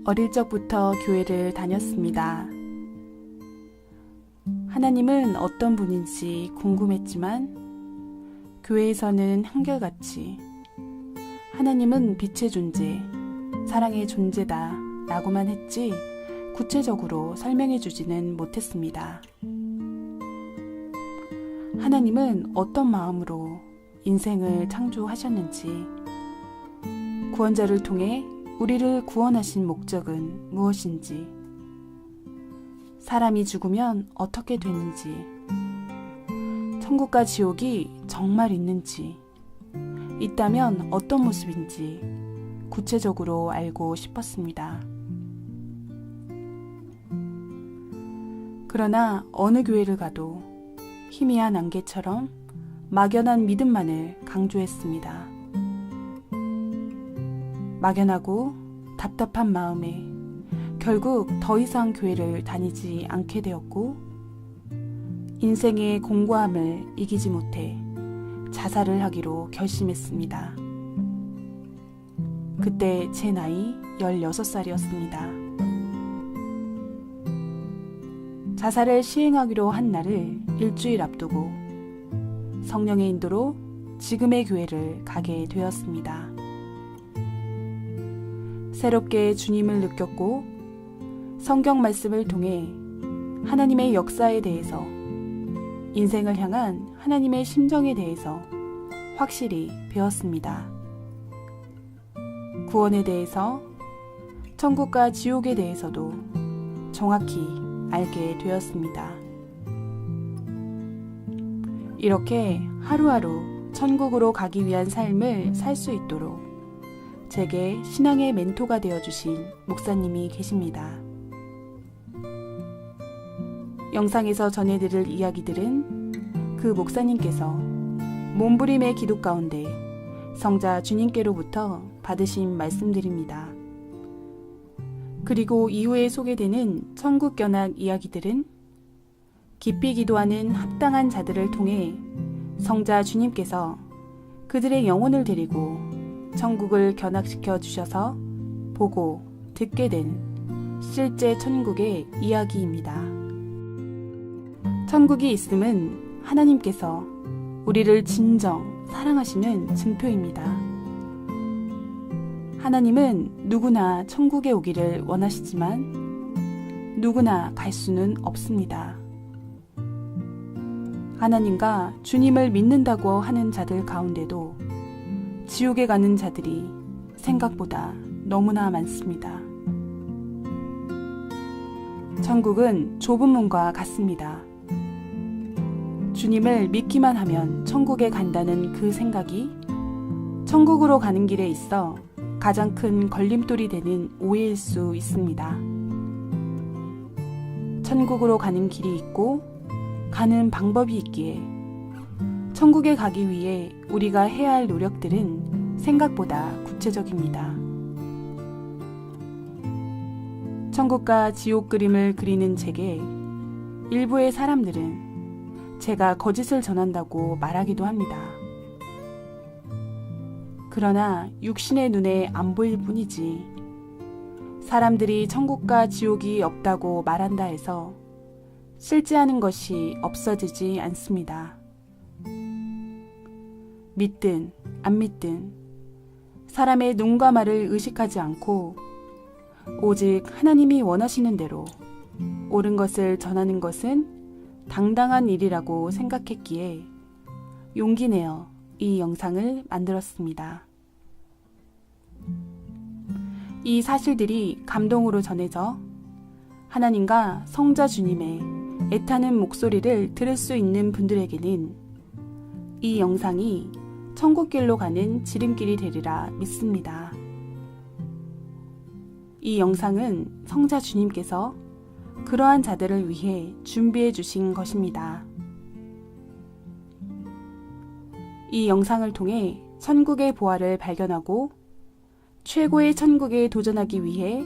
어릴 적부터 교회를 다녔습니다. 하나님은 어떤 분인지 궁금했지만 교회에서는 한결같이 하나님은 빛의 존재, 사랑의 존재다 라고만 했지 구체적으로 설명해 주지는 못했습니다. 하나님은 어떤 마음으로 인생을 창조하셨는지, 구원자를 통해 우리를 구원하신 목적은 무엇인지, 사람이 죽으면 어떻게 되는지, 천국과 지옥이 정말 있는지, 있다면 어떤 모습인지 구체적으로 알고 싶었습니다. 그러나 어느 교회를 가도 희미한 안개처럼 막연한 믿음만을 강조했습니다. 막연하고 답답한 마음에 결국 더 이상 교회를 다니지 않게 되었고, 인생의 공고함을 이기지 못해 자살을 하기로 결심했습니다. 그때 제 나이 16살이었습니다. 자살을 시행하기로 한 날을 일주일 앞두고 성령의 인도로 지금의 교회를 가게 되었습니다. 새롭게 주님을 느꼈고 성경 말씀을 통해 하나님의 역사에 대해서, 인생을 향한 하나님의 심정에 대해서 확실히 배웠습니다. 구원에 대해서, 천국과 지옥에 대해서도 정확히 알게 되었습니다. 이렇게 하루하루 천국으로 가기 위한 삶을 살 수 있도록 제게 신앙의 멘토가 되어주신 목사님이 계십니다. 영상에서 전해드릴 이야기들은 그 목사님께서 몸부림의 기도 가운데 성자 주님께로부터 받으신 말씀들입니다. 그리고 이후에 소개되는 천국견학 이야기들은 깊이 기도하는 합당한 자들을 통해 성자 주님께서 그들의 영혼을 데리고 천국을 견학시켜 주셔서 보고 듣게 된 실제 천국의 이야기입니다. 천국이 있음은 하나님께서 우리를 진정 사랑하시는 증표입니다. 하나님은 누구나 천국에 오기를 원하시지만 누구나 갈 수는 없습니다. 하나님과 주님을 믿는다고 하는 자들 가운데도 지옥에 가는 자들이 생각보다 너무나 많습니다. 천국은 좁은 문과 같습니다. 주님을 믿기만 하면 천국에 간다는 그 생각이 천국으로 가는 길에 있어 가장 큰 걸림돌이 되는 오해일 수 있습니다. 천국으로 가는 길이 있고 가는 방법이 있기에 천국에 가기 위해 우리가 해야 할 노력들은 생각보다 구체적입니다. 천국과 지옥 그림을 그리는 제게 일부의 사람들은 제가 거짓을 전한다고 말하기도 합니다. 그러나 육신의 눈에 안 보일 뿐이지 사람들이 천국과 지옥이 없다고 말한다 해서 실제하는 것이 없어지지 않습니다. 믿든 안 믿든 사람의 눈과 말을 의식하지 않고 오직 하나님이 원하시는 대로 옳은 것을 전하는 것은 당당한 일이라고 생각했기에 용기 내어 이 영상을 만들었습니다. 이 사실들이 감동으로 전해져 하나님과 성자 주님의 애타는 목소리를 들을 수 있는 분들에게는 이 영상이 천국길로 가는 지름길이 되리라 믿습니다. 이 영상은 성자 주님께서 그러한 자들을 위해 준비해 주신 것입니다. 이 영상을 통해 천국의 보화를 발견하고 최고의 천국에 도전하기 위해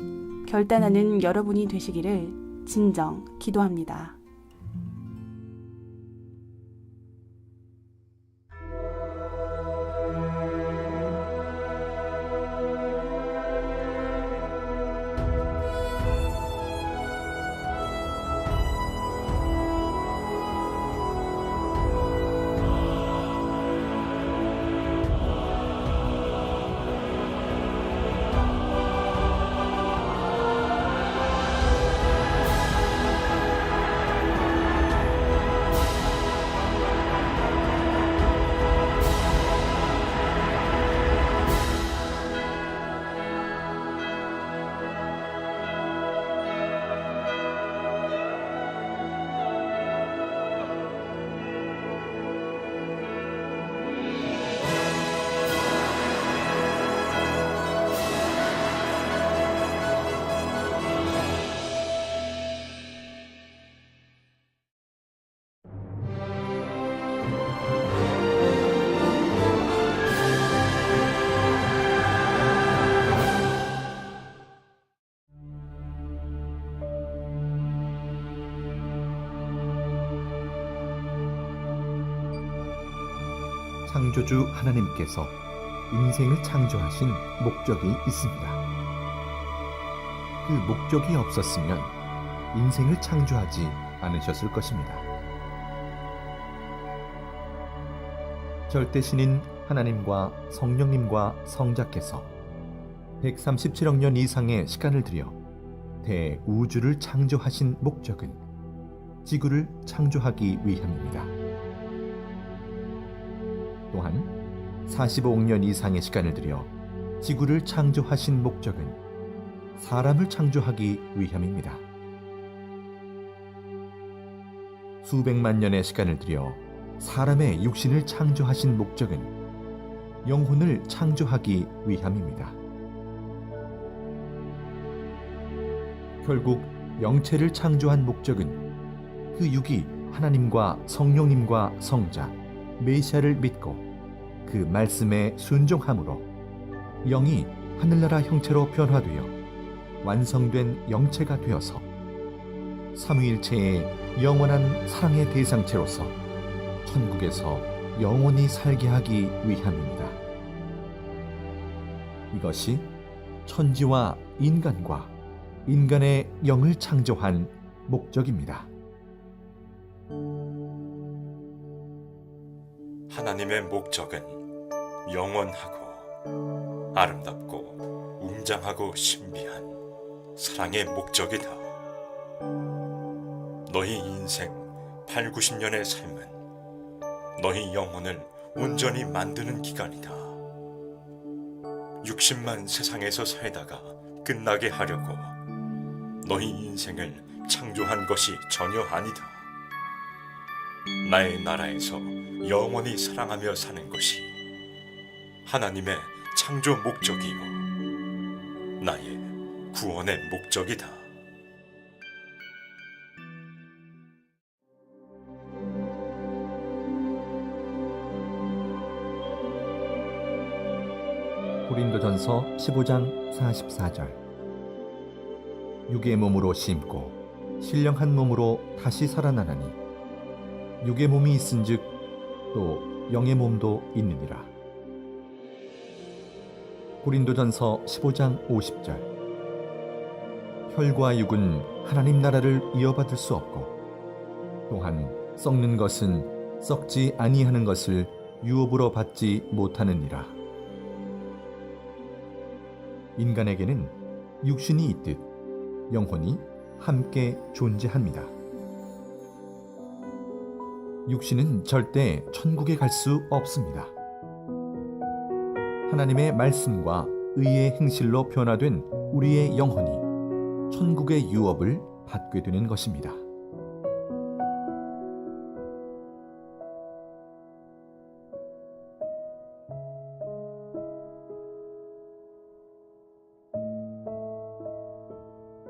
결단하는 여러분이 되시기를 진정 기도합니다. 창조주 하나님께서 인생을 창조하신 목적이 있습니다. 그 목적이 없었으면 인생을 창조하지 않으셨을 것입니다. 절대신인 하나님과 성령님과 성자께서 137억 년 이상의 시간을 들여 대우주를 창조하신 목적은 지구를 창조하기 위함입니다. 또한 45억 년 이상의 시간을 들여 지구를 창조하신 목적은 사람을 창조하기 위함입니다. 수백만 년의 시간을 들여 사람의 육신을 창조하신 목적은 영혼을 창조하기 위함입니다. 결국 영체를 창조한 목적은 그 육이 하나님과 성령님과 성자, 메시아를 믿고 그 말씀에 순종함으로 영이 하늘나라 형체로 변화되어 완성된 영체가 되어서 삼위일체의 영원한 사랑의 대상체로서 천국에서 영원히 살게 하기 위함입니다. 이것이 천지와 인간과 인간의 영을 창조한 목적입니다. 하나님의 목적은 영원하고 아름답고 웅장하고 신비한 사랑의 목적이다. 너희 인생 8, 90년의 삶은 너희 영혼을 온전히 만드는 기간이다. 60만 세상에서 살다가 끝나게 하려고 너희 인생을 창조한 것이 전혀 아니다. 나의 나라에서 영원히 사랑하며 사는 것이 하나님의 창조 목적이요 나의 구원의 목적이다. 고린도전서 15장 44절. 육의 몸으로 심고 신령한 몸으로 다시 살아나나니 육의 몸이 있은즉 또 영의 몸도 있느니라. 고린도전서 15장 50절. 혈과 육은 하나님 나라를 이어받을 수 없고 또한 썩는 것은 썩지 아니하는 것을 유업으로 받지 못하느니라. 인간에게는 육신이 있듯 영혼이 함께 존재합니다. 육신은 절대 천국에 갈 수 없습니다. 하나님의 말씀과 의의 행실로 변화된 우리의 영혼이 천국의 유업을 받게 되는 것입니다.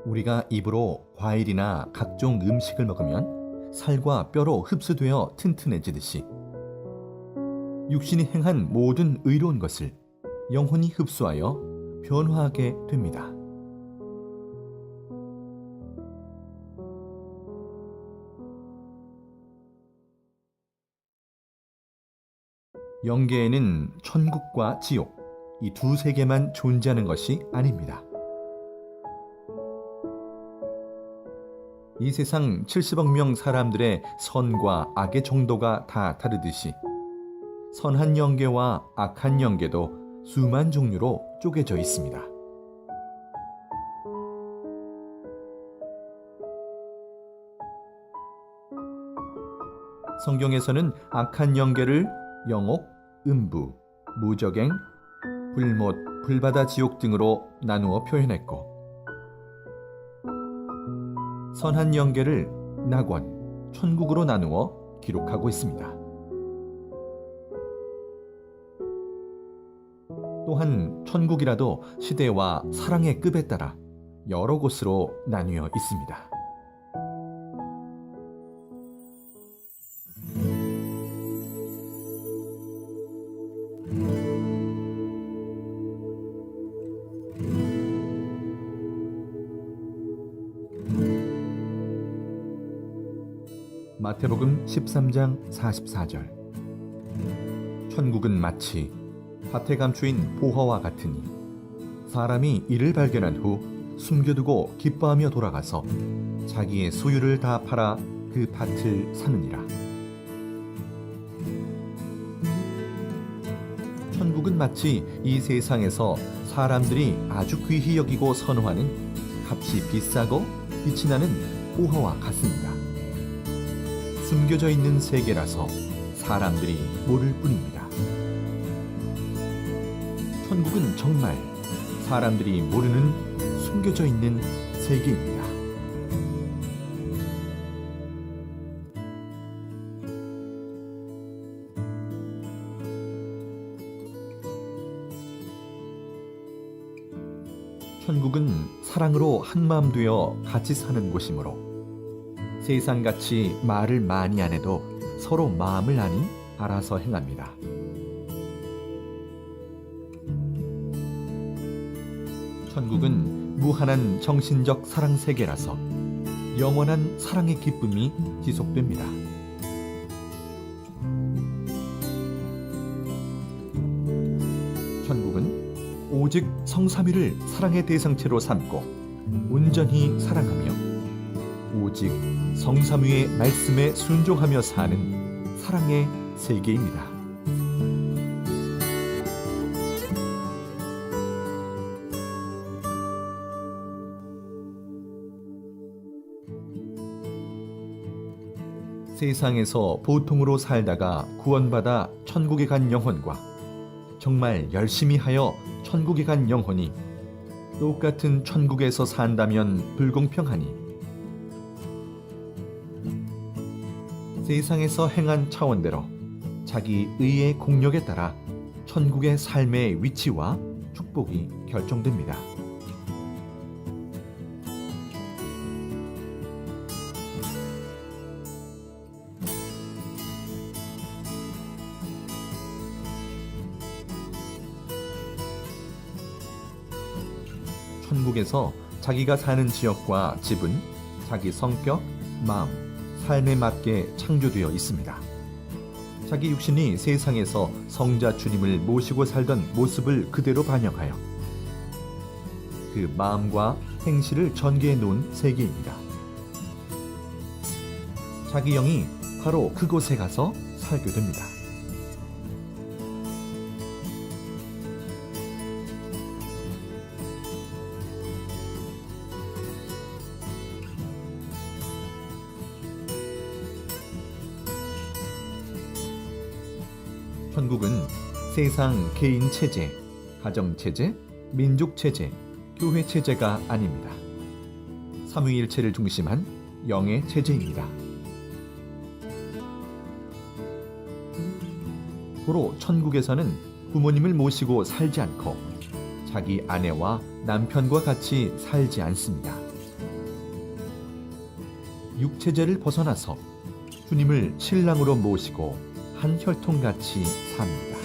우리가 입으로 과일이나 각종 음식을 먹으면 살과 뼈로 흡수되어 튼튼해지듯이 육신이 행한 모든 의로운 것을 영혼이 흡수하여 변화하게 됩니다. 영계에는 천국과 지옥, 이 두 세계만 존재하는 것이 아닙니다. 이 세상 70억 명 사람들의 선과 악의 정도가 다 다르듯이 선한 영계와 악한 영계도 수만 종류로 쪼개져 있습니다. 성경에서는 악한 영계를 영옥, 음부, 무적행, 불못, 불바다 지옥 등으로 나누어 표현했고 선한 영계를 낙원, 천국으로 나누어 기록하고 있습니다. 또한 천국이라도 시대와 사랑의 급에 따라 여러 곳으로 나뉘어 있습니다. 마태복음 13장 44절. 천국은 마치 밭에 감추인 보화와 같으니 사람이 이를 발견한 후 숨겨두고 기뻐하며 돌아가서 자기의 소유를 다 팔아 그 밭을 사느니라. 천국은 마치 이 세상에서 사람들이 아주 귀히 여기고 선호하는 값이 비싸고 빛이 나는 보화와 같습니다. 숨겨져 있는 세계라서 사람들이 모를 뿐입니다. 천국은 정말 사람들이 모르는 숨겨져 있는 세계입니다. 천국은 사랑으로 한마음 되어 같이 사는 곳이므로 세상같이 말을 많이 안 해도 서로 마음을 아니 알아서 행합니다. 천국은 무한한 정신적 사랑 세계라서 영원한 사랑의 기쁨이 지속됩니다. 천국은 오직 성삼위를 사랑의 대상체로 삼고 온전히 사랑하며 오직 성삼위의 말씀에 순종하며 사는 사랑의 세계입니다. 세상에서 보통으로 살다가 구원받아 천국에 간 영혼과 정말 열심히 하여 천국에 간 영혼이 똑같은 천국에서 산다면 불공평하니 세상에서 행한 차원대로 자기 의의 공력에 따라 천국의 삶의 위치와 축복이 결정됩니다. 천국에서 자기가 사는 지역과 집은 자기 성격, 마음, 삶에 맞게 창조되어 있습니다. 자기 육신이 세상에서 성자 주님을 모시고 살던 모습을 그대로 반영하여 그 마음과 행실을 전개해 놓은 세계입니다. 자기 영이 바로 그곳에 가서 살게 됩니다. 천국은 세상 개인 체제, 가정 체제, 민족 체제, 교회 체제가 아닙니다. 삼위일체를 중심한 영의 체제입니다. 고로 천국에서는 부모님을 모시고 살지 않고 자기 아내와 남편과 같이 살지 않습니다. 육체제를 벗어나서 주님을 신랑으로 모시고 한 혈통같이 삽니다.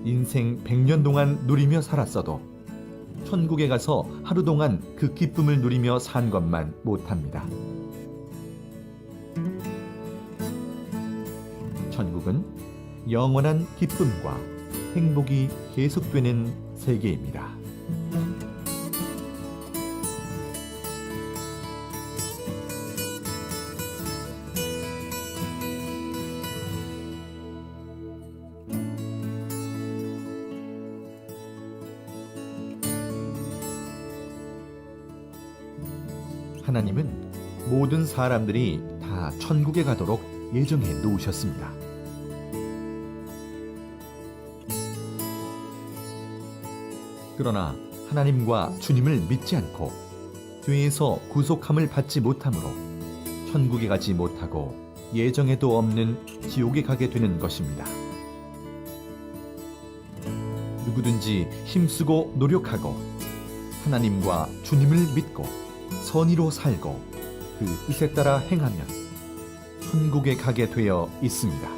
인생 100년 동안 누리며 살았어도 천국에 가서 하루 동안 그 기쁨을 누리며 산 것만 못합니다. 천국은 영원한 기쁨과 행복이 계속되는 세계입니다. 하나님은 모든 사람들이 다 천국에 가도록 예정해 놓으셨습니다. 그러나 하나님과 주님을 믿지 않고 죄에서 구속함을 받지 못하므로 천국에 가지 못하고 예정에도 없는 지옥에 가게 되는 것입니다. 누구든지 힘쓰고 노력하고 하나님과 주님을 믿고 선의로 살고 그 뜻에 따라 행하면 천국에 가게 되어 있습니다.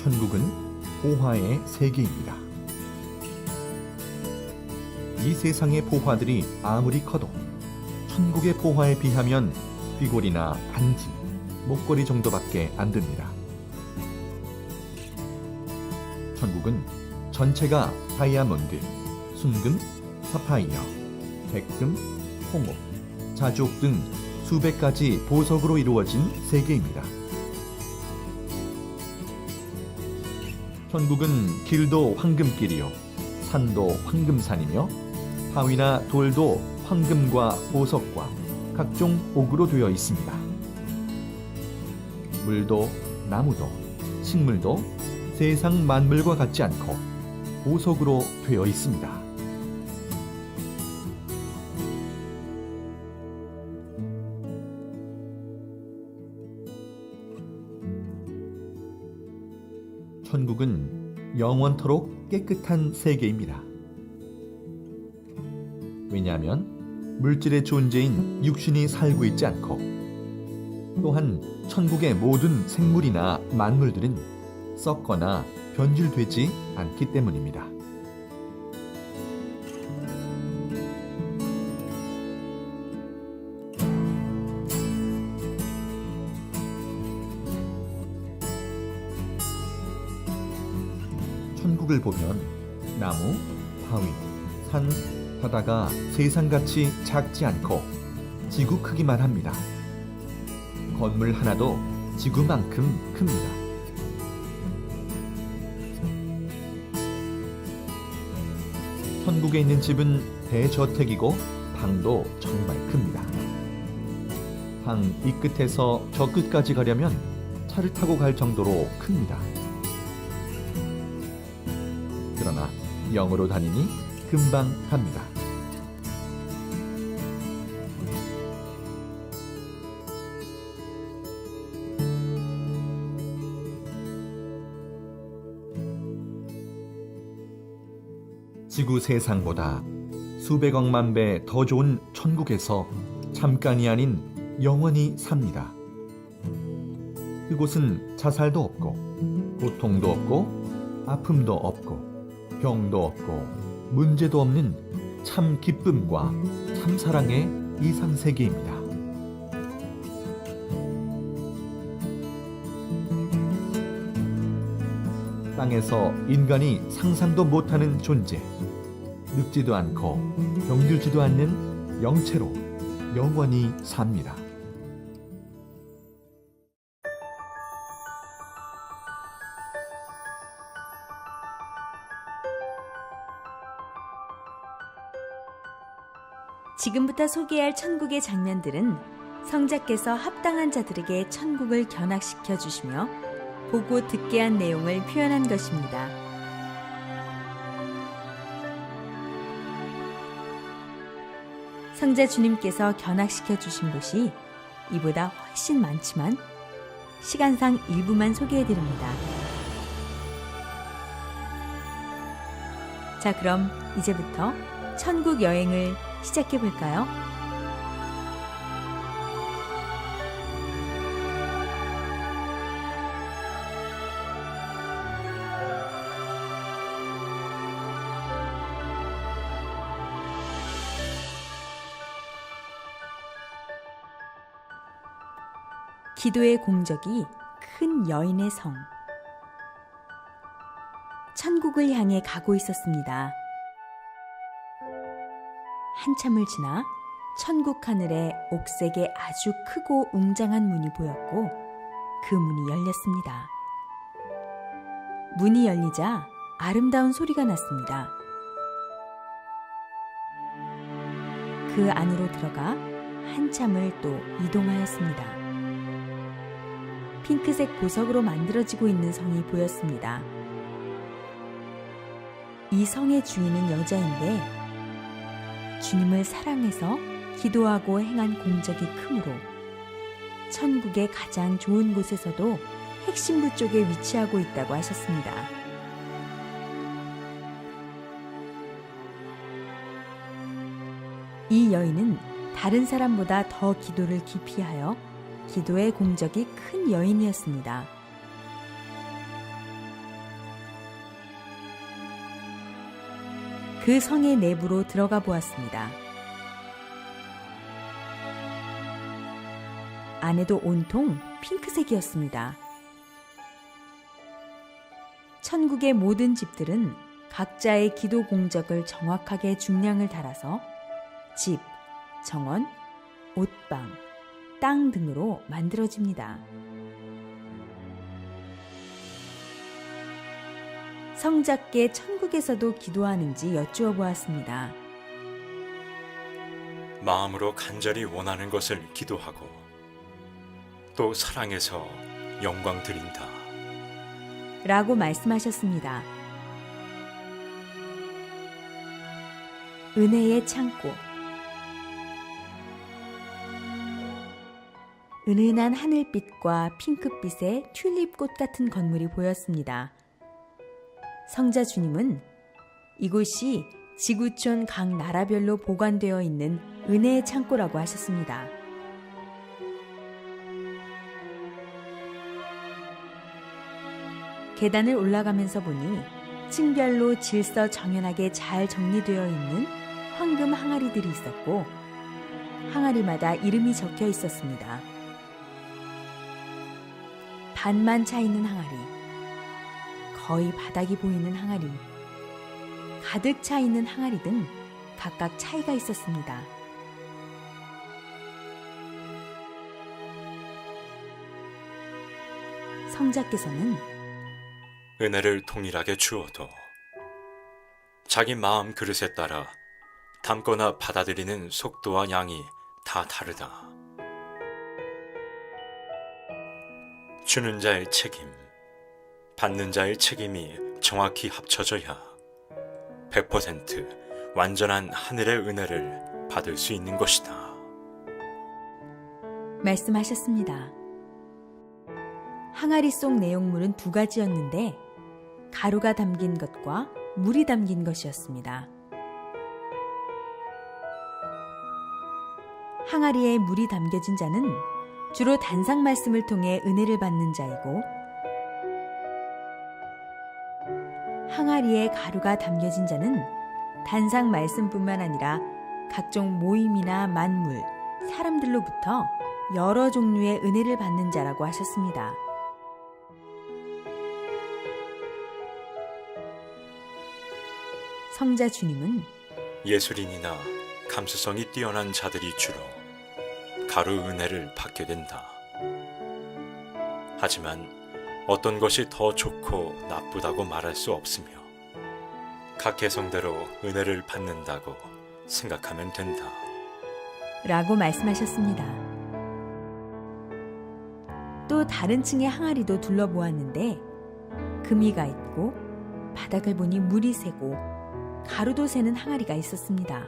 천국은 보화의 세계입니다. 이 세상의 보화들이 아무리 커도 천국의 보화에 비하면 귀걸이나 반지, 목걸이 정도밖에 안 됩니다. 천국은 전체가 다이아몬드, 순금, 사파이어, 백금, 홍옥, 자주옥 등 수백 가지 보석으로 이루어진 세계입니다. 천국은 길도 황금길이요, 산도 황금산이며 바위나 돌도 황금과 보석과 각종 옥으로 되어 있습니다. 물도 나무도 식물도 세상 만물과 같지 않고 보석으로 되어 있습니다. 천국은 영원토록 깨끗한 세계입니다. 왜냐하면 물질의 존재인 육신이 살고 있지 않고, 또한 천국의 모든 생물이나 만물들은 썩거나 변질되지 않기 때문입니다. 천국을 보면 나무, 바위, 산, 바다가 세상같이 작지 않고 지구 크기만 합니다. 건물 하나도 지구만큼 큽니다. 천국에 있는 집은 대저택이고 방도 정말 큽니다. 방 이 끝에서 저 끝까지 가려면 차를 타고 갈 정도로 큽니다. 그러나 영으로 다니니 금방 갑니다. 지구 세상보다 수백억만 배 더 좋은 천국에서 잠깐이 아닌 영원히 삽니다. 그곳은 자살도 없고 고통도 없고 아픔도 없고 병도 없고 문제도 없는 참 기쁨과 참 사랑의 이상세계입니다. 땅에서 인간이 상상도 못하는 존재, 늙지도 않고 병들지도 않는 영체로 영원히 삽니다. 지금부터 소개할 천국의 장면들은 성자께서 합당한 자들에게 천국을 견학시켜 주시며 보고 듣게 한 내용을 표현한 것입니다. 성자 주님께서 견학시켜 주신 곳이 이보다 훨씬 많지만 시간상 일부만 소개해 드립니다. 자, 그럼 이제부터 천국 여행을 시작해 볼까요? 기도의 공적이 큰 여인의 성. 천국을 향해 가고 있었습니다. 한참을 지나 천국 하늘에 옥색의 아주 크고 웅장한 문이 보였고 그 문이 열렸습니다. 문이 열리자 아름다운 소리가 났습니다. 그 안으로 들어가 한참을 또 이동하였습니다. 핑크색 보석으로 만들어지고 있는 성이 보였습니다. 이 성의 주인은 여자인데 주님을 사랑해서 기도하고 행한 공적이 크므로 천국의 가장 좋은 곳에서도 핵심부 쪽에 위치하고 있다고 하셨습니다. 이 여인은 다른 사람보다 더 기도를 깊이 하여 기도의 공적이 큰 여인이었습니다. 그 성의 내부로 들어가 보았습니다. 안에도 온통 핑크색이었습니다. 천국의 모든 집들은 각자의 기도 공적을 정확하게 중량을 달아서 집, 정원, 옷방, 땅 등으로 만들어집니다. 성자께 천국에서도 기도하는지 여쭈어 보았습니다. 마음으로 간절히 원하는 것을 기도하고 또 사랑해서 영광 드린다. 라고 말씀하셨습니다. 은혜의 창고. 은은한 하늘빛과 핑크빛의 튤립꽃 같은 건물이 보였습니다. 성자 주님은 이곳이 지구촌 각 나라별로 보관되어 있는 은혜의 창고라고 하셨습니다. 계단을 올라가면서 보니 층별로 질서 정연하게 잘 정리되어 있는 황금 항아리들이 있었고 항아리마다 이름이 적혀 있었습니다. 반만 차 있는 항아리, 거의 바닥이 보이는 항아리, 가득 차 있는 항아리 등 각각 차이가 있었습니다. 성자께서는 은혜를 동일하게 주어도 자기 마음 그릇에 따라 담거나 받아들이는 속도와 양이 다 다르다. 주는 자의 책임, 받는 자의 책임이 정확히 합쳐져야 100% 완전한 하늘의 은혜를 받을 수 있는 것이다. 말씀하셨습니다. 항아리 속 내용물은 두 가지였는데 가루가 담긴 것과 물이 담긴 것이었습니다. 항아리에 물이 담겨진 자는 주로 단상 말씀을 통해 은혜를 받는 자이고 항아리에 가루가 담겨진 자는 단상 말씀뿐만 아니라 각종 모임이나 만물, 사람들로부터 여러 종류의 은혜를 받는 자라고 하셨습니다. 성자 주님은 예술인이나 감수성이 뛰어난 자들이 주로 가루 은혜를 받게 된다. 하지만 어떤 것이 더 좋고 나쁘다고 말할 수 없으며 각 개성대로 은혜를 받는다고 생각하면 된다. 라고 말씀하셨습니다. 또 다른 층의 항아리도 둘러보았는데 금이가 있고 바닥을 보니 물이 새고 가루도 새는 항아리가 있었습니다.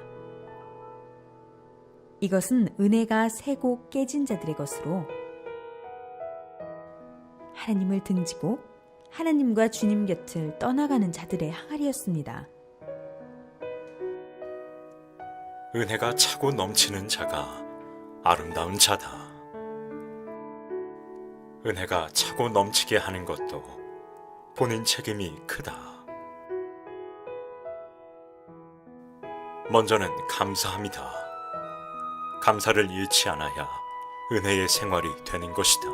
이것은 은혜가 새고 깨진 자들의 것으로 하나님을 등지고 하나님과 주님 곁을 떠나가는 자들의 항아리였습니다. 은혜가 차고 넘치는 자가 아름다운 자다. 은혜가 차고 넘치게 하는 것도 본인 책임이 크다. 먼저는 감사합니다. 감사를 잃지 않아야 은혜의 생활이 되는 것이다.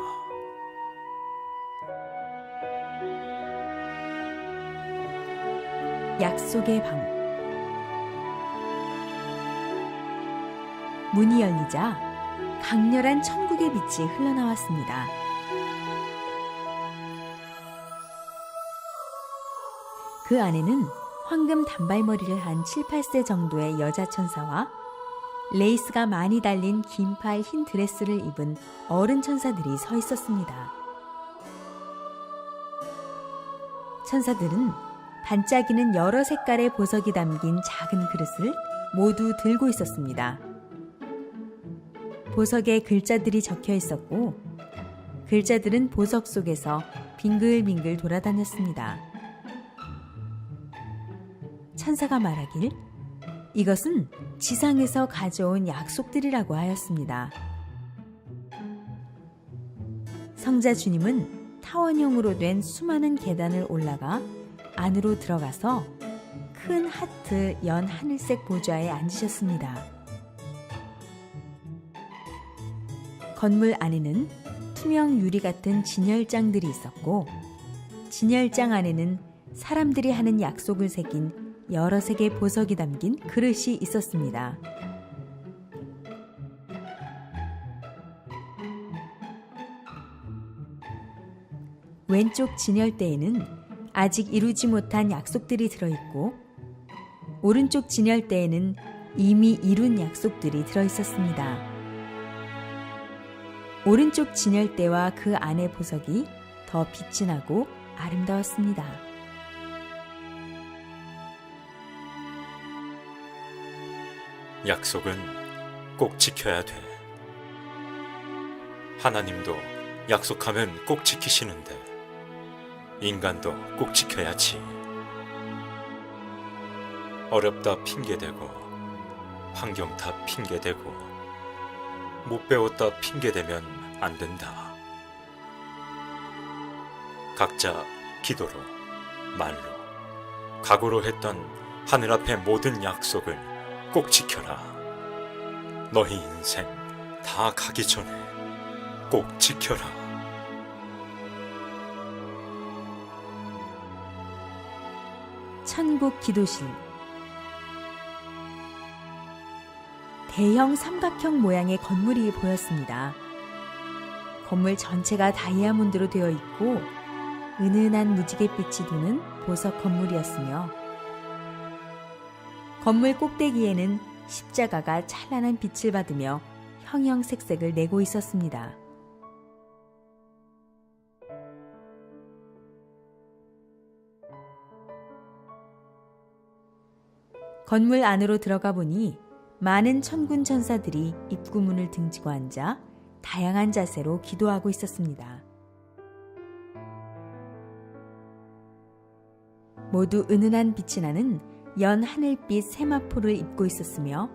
약속의 방. 문이 열리자 강렬한 천국의 빛이 흘러나왔습니다. 그 안에는 황금 단발머리를 한 7, 8세 정도의 여자 천사와 레이스가 많이 달린 긴팔 흰 드레스를 입은 어른 천사들이 서 있었습니다. 천사들은 반짝이는 여러 색깔의 보석이 담긴 작은 그릇을 모두 들고 있었습니다. 보석에 글자들이 적혀 있었고 글자들은 보석 속에서 빙글빙글 돌아다녔습니다. 천사가 말하길 이것은 지상에서 가져온 약속들이라고 하였습니다. 성자 주님은 타원형으로 된 수많은 계단을 올라가 안으로 들어가서 큰 하트 연 하늘색 보좌에 앉으셨습니다. 건물 안에는 투명 유리 같은 진열장들이 있었고, 진열장 안에는 사람들이 하는 약속을 새긴 여러 색의 보석이 담긴 그릇이 있었습니다. 왼쪽 진열대에는 아직 이루지 못한 약속들이 들어있고, 오른쪽 진열대에는 이미 이룬 약속들이 들어있었습니다. 오른쪽 진열대와 그 안의 보석이 더 빛이 나고 아름다웠습니다. 약속은 꼭 지켜야 돼. 하나님도 약속하면 꼭 지키시는데 인간도 꼭 지켜야지. 어렵다 핑계대고 환경 다 핑계대고 못 배웠다 핑계대면 안 된다. 각자 기도로, 말로, 각오로 했던 하늘 앞의 모든 약속을 꼭 지켜라. 너희 인생 다 가기 전에 꼭 지켜라. 천국 기도실. 대형 삼각형 모양의 건물이 보였습니다. 건물 전체가 다이아몬드로 되어 있고 은은한 무지갯빛이 도는 보석 건물이었으며, 건물 꼭대기에는 십자가가 찬란한 빛을 받으며 형형색색을 내고 있었습니다. 건물 안으로 들어가 보니 많은 천군 천사들이 입구문을 등지고 앉아 다양한 자세로 기도하고 있었습니다. 모두 은은한 빛이 나는 연 하늘빛 세마포를 입고 있었으며,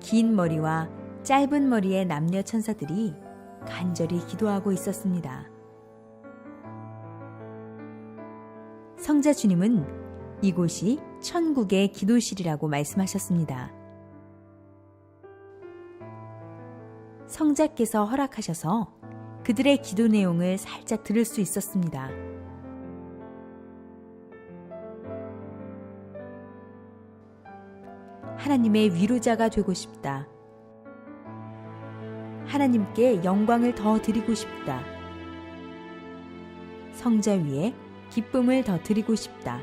긴 머리와 짧은 머리의 남녀 천사들이 간절히 기도하고 있었습니다. 성자 주님은 이곳이 천국의 기도실이라고 말씀하셨습니다. 성자께서 허락하셔서 그들의 기도 내용을 살짝 들을 수 있었습니다. 하나님의 위로자가 되고 싶다. 하나님께 영광을 더 드리고 싶다. 성자 위에 기쁨을 더 드리고 싶다.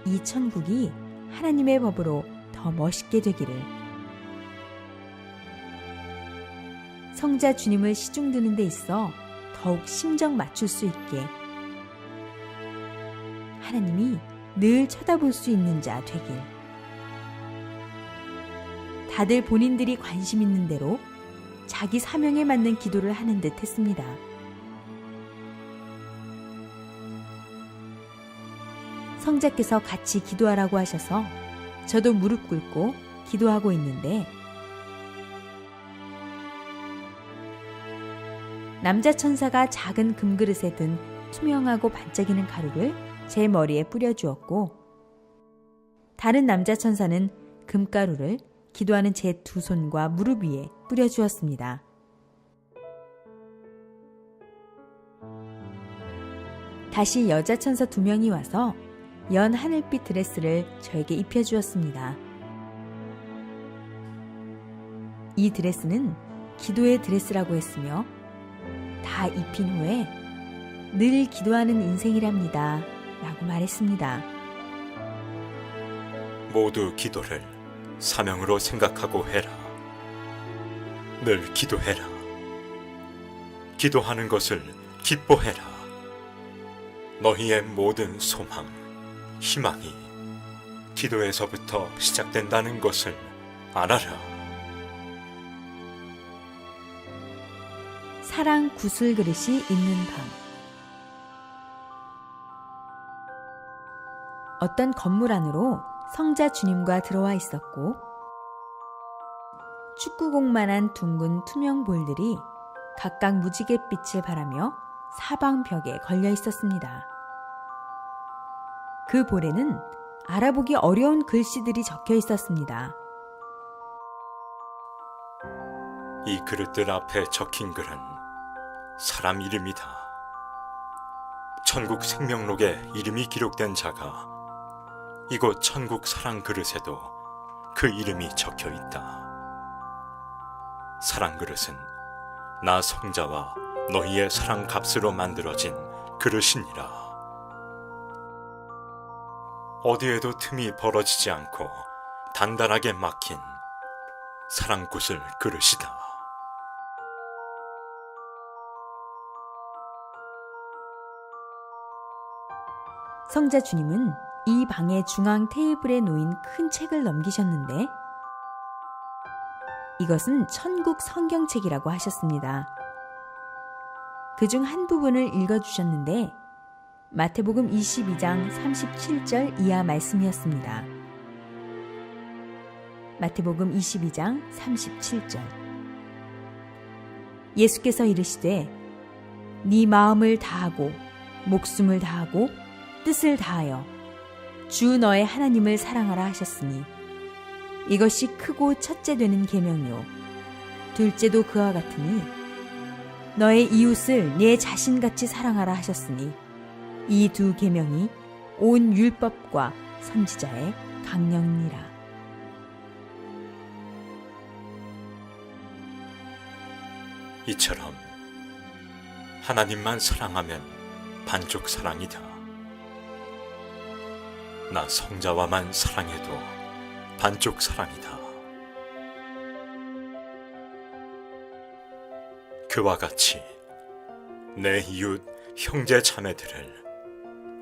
이 천국이 하나님의 법으로 더 멋있게 되기를. 성자 주님을 시중드는 데 있어 더욱 심정 맞출 수 있게, 하나님이 늘 쳐다볼 수 있는 자 되길. 다들 본인들이 관심 있는 대로 자기 사명에 맞는 기도를 하는 듯 했습니다. 성자께서 같이 기도하라고 하셔서 저도 무릎 꿇고 기도하고 있는데, 남자 천사가 작은 금그릇에 든 투명하고 반짝이는 가루를 제 머리에 뿌려주었고, 다른 남자 천사는 금가루를 기도하는 제 두 손과 무릎 위에 뿌려주었습니다. 다시 여자 천사 2명이 와서 연 하늘빛 드레스를 저에게 입혀주었습니다. 이 드레스는 기도의 드레스라고 했으며, 다 입힌 후에 늘 기도하는 인생이랍니다 라고 말했습니다. 모두 기도를 사명으로 생각하고 해라. 늘 기도해라. 기도하는 것을 기뻐해라. 너희의 모든 소망, 희망이 기도에서부터 시작된다는 것을 알아라. 사랑 구슬 그릇이 있는 방. 어떤 건물 안으로 성자 주님과 들어와 있었고, 축구공만한 둥근 투명 볼들이 각각 무지갯빛을 발하며 사방벽에 걸려 있었습니다. 그 볼에는 알아보기 어려운 글씨들이 적혀 있었습니다. 이 그릇들 앞에 적힌 글은 사람 이름이다. 천국 생명록에 이름이 기록된 자가 이곳 천국 사랑 그릇에도 그 이름이 적혀 있다. 사랑 그릇은 나 성자와 너희의 사랑 값으로 만들어진 그릇이니라. 어디에도 틈이 벌어지지 않고 단단하게 막힌 사랑구슬 그릇이다. 성자 주님은 이 방의 중앙 테이블에 놓인 큰 책을 넘기셨는데 이것은 천국 성경책이라고 하셨습니다. 그중 한 부분을 읽어주셨는데 마태복음 22장 37절 이하 말씀이었습니다. 마태복음 22장 37절. 예수께서 이르시되 네 마음을 다하고 목숨을 다하고 뜻을 다하여 주 너의 하나님을 사랑하라 하셨으니 이것이 크고 첫째 되는 계명이요 둘째도 그와 같으니 너의 이웃을 네 자신같이 사랑하라 하셨으니 이 두 계명이 온 율법과 선지자의 강령이니라. 이처럼 하나님만 사랑하면 반쪽 사랑이다. 나 성자와만 사랑해도 반쪽 사랑이다. 그와 같이 내 이웃 형제 자매들을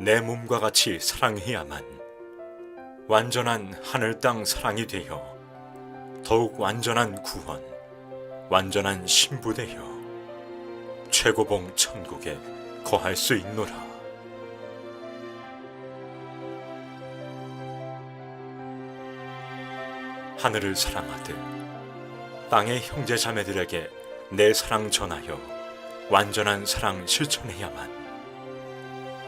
내 몸과 같이 사랑해야만 완전한 하늘 땅 사랑이 되어 더욱 완전한 구원, 완전한 신부되어 최고봉 천국에 거할 수 있노라. 하늘을 사랑하듯 땅의 형제 자매들에게 내 사랑 전하여 완전한 사랑 실천해야만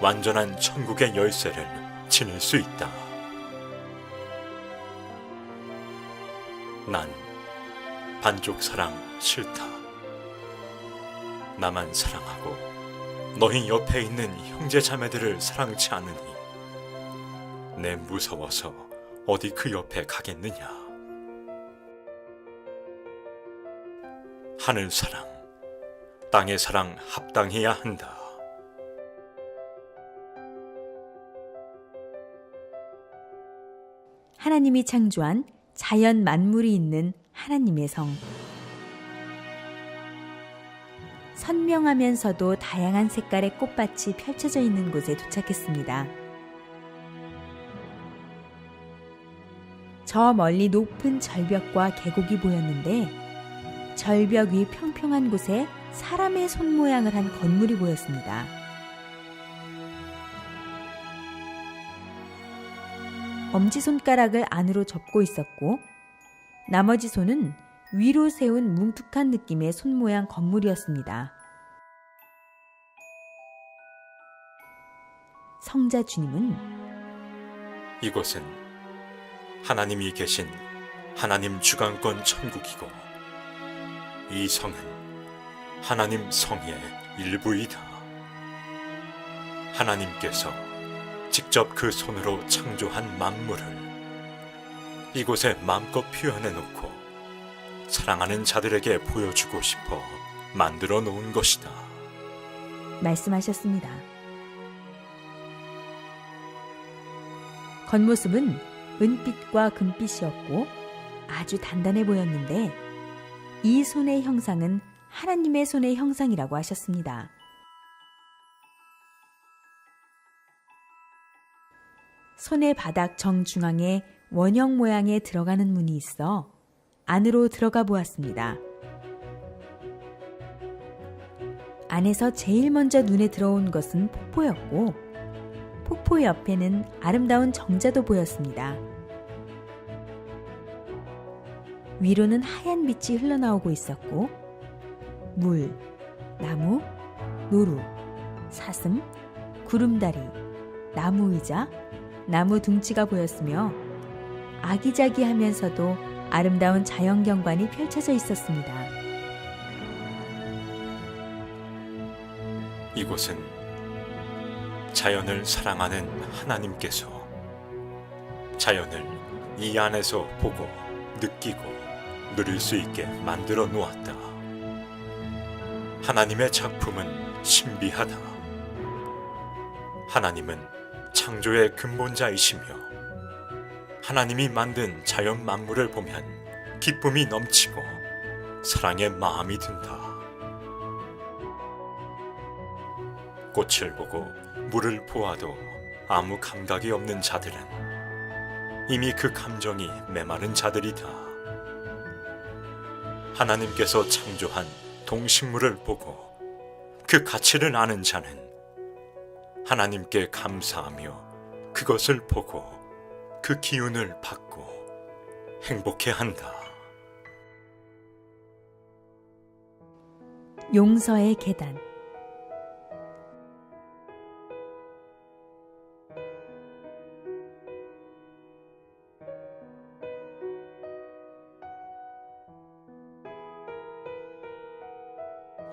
완전한 천국의 열쇠를 지닐 수 있다. 난 반쪽 사랑 싫다. 나만 사랑하고 너희 옆에 있는 형제 자매들을 사랑치 않으니 내 무서워서 어디 그 옆에 가겠느냐. 하늘 사랑, 땅의 사랑 합당해야 한다. 하나님이 창조한 자연 만물이 있는 하나님의 성. 선명하면서도 다양한 색깔의 꽃밭이 펼쳐져 있는 곳에 도착했습니다. 저 멀리 높은 절벽과 계곡이 보였는데 절벽 위 평평한 곳에 사람의 손 모양을 한 건물이 보였습니다. 엄지손가락을 안으로 접고 있었고 나머지 손은 위로 세운 뭉툭한 느낌의 손 모양 건물이었습니다. 성자 주님은 이곳은 하나님이 계신 하나님 주관권 천국이고 이 성은 하나님 성의 일부이다. 하나님께서 직접 그 손으로 창조한 만물을 이곳에 마음껏 표현해 놓고 사랑하는 자들에게 보여주고 싶어 만들어 놓은 것이다. 말씀하셨습니다. 겉모습은 은빛과 금빛이었고 아주 단단해 보였는데 이 손의 형상은 하나님의 손의 형상이라고 하셨습니다. 손의 바닥 정중앙에 원형 모양의 들어가는 문이 있어 안으로 들어가 보았습니다. 안에서 제일 먼저 눈에 들어온 것은 폭포였고 폭포 옆에는 아름다운 정자도 보였습니다. 위로는 하얀 빛이 흘러나오고 있었고 물, 나무, 노루, 사슴, 구름다리, 나무 의자, 나무 둥치가 보였으며 아기자기하면서도 아름다운 자연 경관이 펼쳐져 있었습니다. 이곳은 자연을 사랑하는 하나님께서 자연을 이 안에서 보고 느끼고 누릴 수 있게 만들어 놓았다. 하나님의 작품은 신비하다. 하나님은 창조의 근본자이시며 하나님이 만든 자연 만물을 보면 기쁨이 넘치고 사랑의 마음이 든다. 꽃을 보고 물을 보아도 아무 감각이 없는 자들은 이미 그 감정이 메마른 자들이다. 하나님께서 창조한 동식물을 보고 그 가치를 아는 자는 하나님께 감사하며 그것을 보고 그 기운을 받고 행복해한다. 용서의 계단.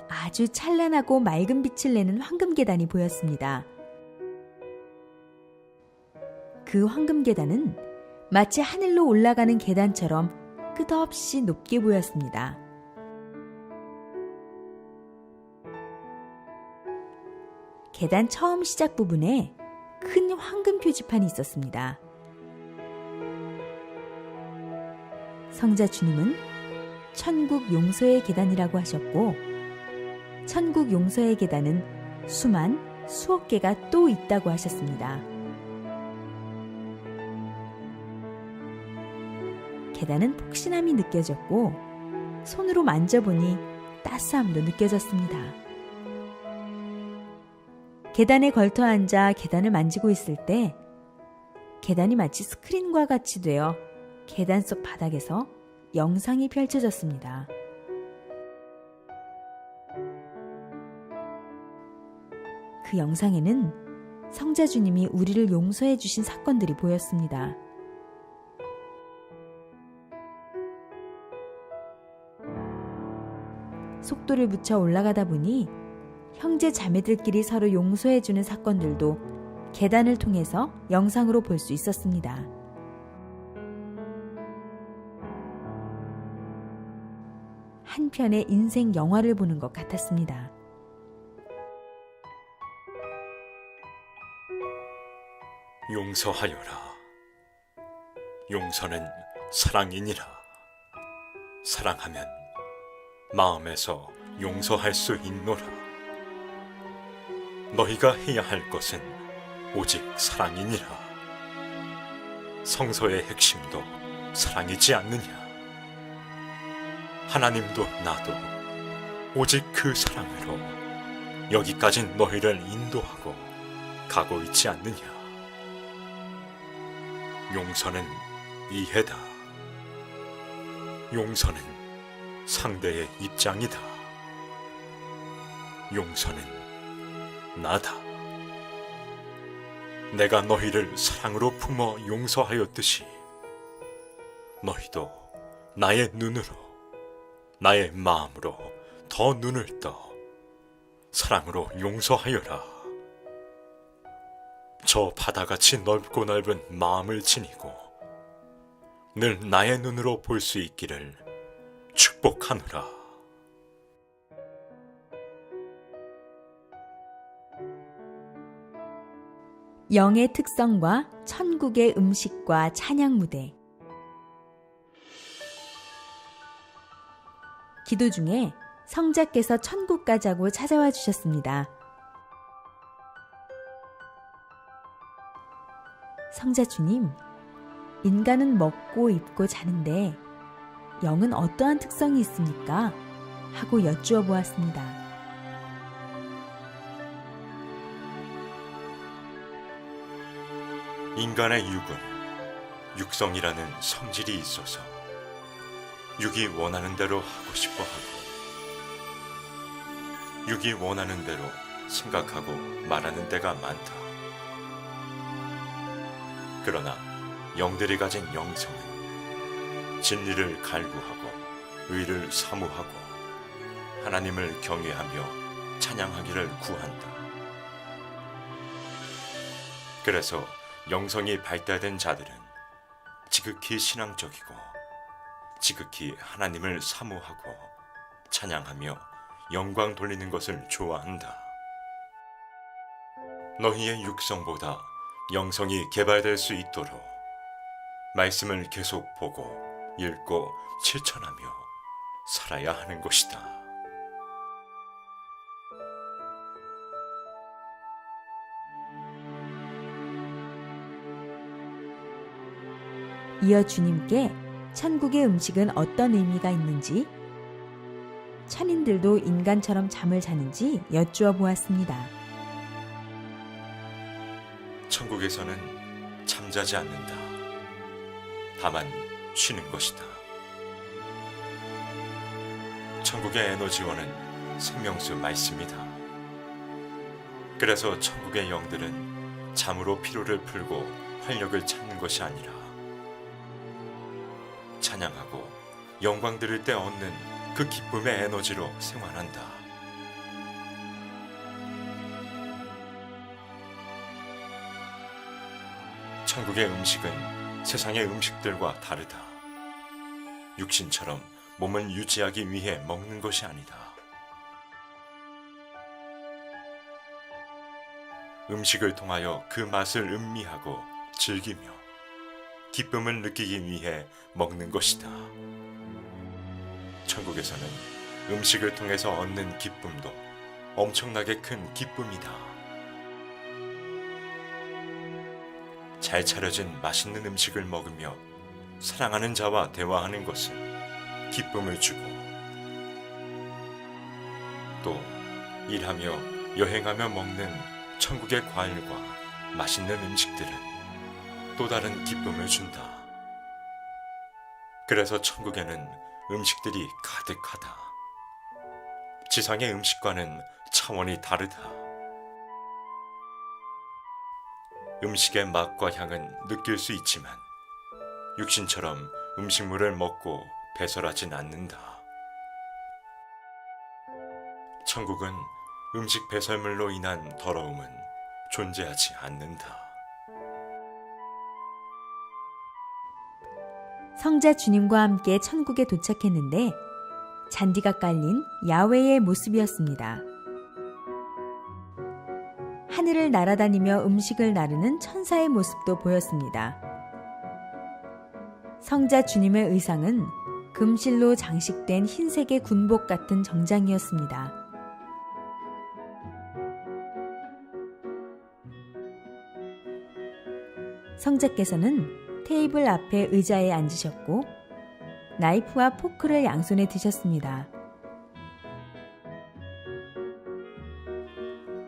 아주 찬란하고 맑은 빛을 내는 황금 계단이 보였습니다. 그 황금 계단은 마치 하늘로 올라가는 계단처럼 끝없이 높게 보였습니다. 계단 처음 시작 부분에 큰 황금 표지판이 있었습니다. 성자 주님은 천국 용서의 계단이라고 하셨고, 천국 용서의 계단은 수억 개가 또 있다고 하셨습니다. 계단은 폭신함이 느껴졌고 손으로 만져보니 따스함도 느껴졌습니다. 계단에 걸터 앉아 계단을 만지고 있을 때 계단이 마치 스크린과 같이 되어 계단 속 바닥에서 영상이 펼쳐졌습니다. 그 영상에는 성자 주님이 우리를 용서해 주신 사건들이 보였습니다. 속도를 붙여 올라가다 보니 형제 자매들끼리 서로 용서해 주는 사건들도 계단을 통해서 영상으로 볼 수 있었습니다. 한 편의 인생 영화를 보는 것 같았습니다. 용서하여라. 용서는 사랑이니라. 사랑하면 마음에서 용서할 수 있노라. 너희가 해야 할 것은 오직 사랑이니라. 성서의 핵심도 사랑이지 않느냐. 하나님도 나도 오직 그 사랑으로 여기까지 너희를 인도하고 가고 있지 않느냐. 용서는 이해다. 용서는 상대의 입장이다. 용서는 나다. 내가 너희를 사랑으로 품어 용서하였듯이 너희도 나의 눈으로, 나의 마음으로 더 눈을 떠 사랑으로 용서하여라. 저 바다같이 넓고 넓은 마음을 지니고 늘 나의 눈으로 볼 수 있기를 축복하노라. 영의 특성과 천국의 음식과 찬양 무대. 기도 중에 성자께서 천국 가자고 찾아와 주셨습니다. 성자 주님, 인간은 먹고 입고 자는데 영은 어떠한 특성이 있습니까? 하고 여쭈어 보았습니다. 인간의 육은 육성이라는 성질이 있어서 육이 원하는 대로 하고 싶어 하고 육이 원하는 대로 생각하고 말하는 때가 많다. 그러나 영들이 가진 영성은 진리를 갈구하고 의를 사모하고 하나님을 경외하며 찬양하기를 구한다. 그래서 영성이 발달된 자들은 지극히 신앙적이고 지극히 하나님을 사모하고 찬양하며 영광 돌리는 것을 좋아한다. 너희의 육성보다 영성이 개발될 수 있도록 말씀을 계속 보고 읽고 실천하며 살아야 하는 것이다. 이어 주님께 천국의 음식은 어떤 의미가 있는지, 천인들도 인간처럼 잠을 자는지 여쭈어 보았습니다. 천국에서는 잠자지 않는다. 다만 쉬는 것이다. 천국의 에너지원은 생명수 말씀이다. 그래서 천국의 영들은 잠으로 피로를 풀고 활력을 찾는 것이 아니라 찬양하고 영광 들을 때 얻는 그 기쁨의 에너지로 생활한다. 천국의 음식은 세상의 음식들과 다르다. 육신처럼 몸을 유지하기 위해 먹는 것이 아니다. 음식을 통하여 그 맛을 음미하고 즐기며 기쁨을 느끼기 위해 먹는 것이다. 천국에서는 음식을 통해서 얻는 기쁨도 엄청나게 큰 기쁨이다. 잘 차려진 맛있는 음식을 먹으며 사랑하는 자와 대화하는 것은 기쁨을 주고, 또 일하며 여행하며 먹는 천국의 과일과 맛있는 음식들은 또 다른 기쁨을 준다. 그래서 천국에는 음식들이 가득하다. 지상의 음식과는 차원이 다르다. 음식의 맛과 향은 느낄 수 있지만 육신처럼 음식물을 먹고 배설하진 않는다. 천국은 음식 배설물로 인한 더러움은 존재하지 않는다. 성자 주님과 함께 천국에 도착했는데 잔디가 깔린 야외의 모습이었습니다. 하늘을 날아다니며 음식을 나르는 천사의 모습도 보였습니다. 성자 주님의 의상은 금실로 장식된 흰색의 군복 같은 정장이었습니다. 성자께서는 테이블 앞에 의자에 앉으셨고 나이프와 포크를 양손에 드셨습니다.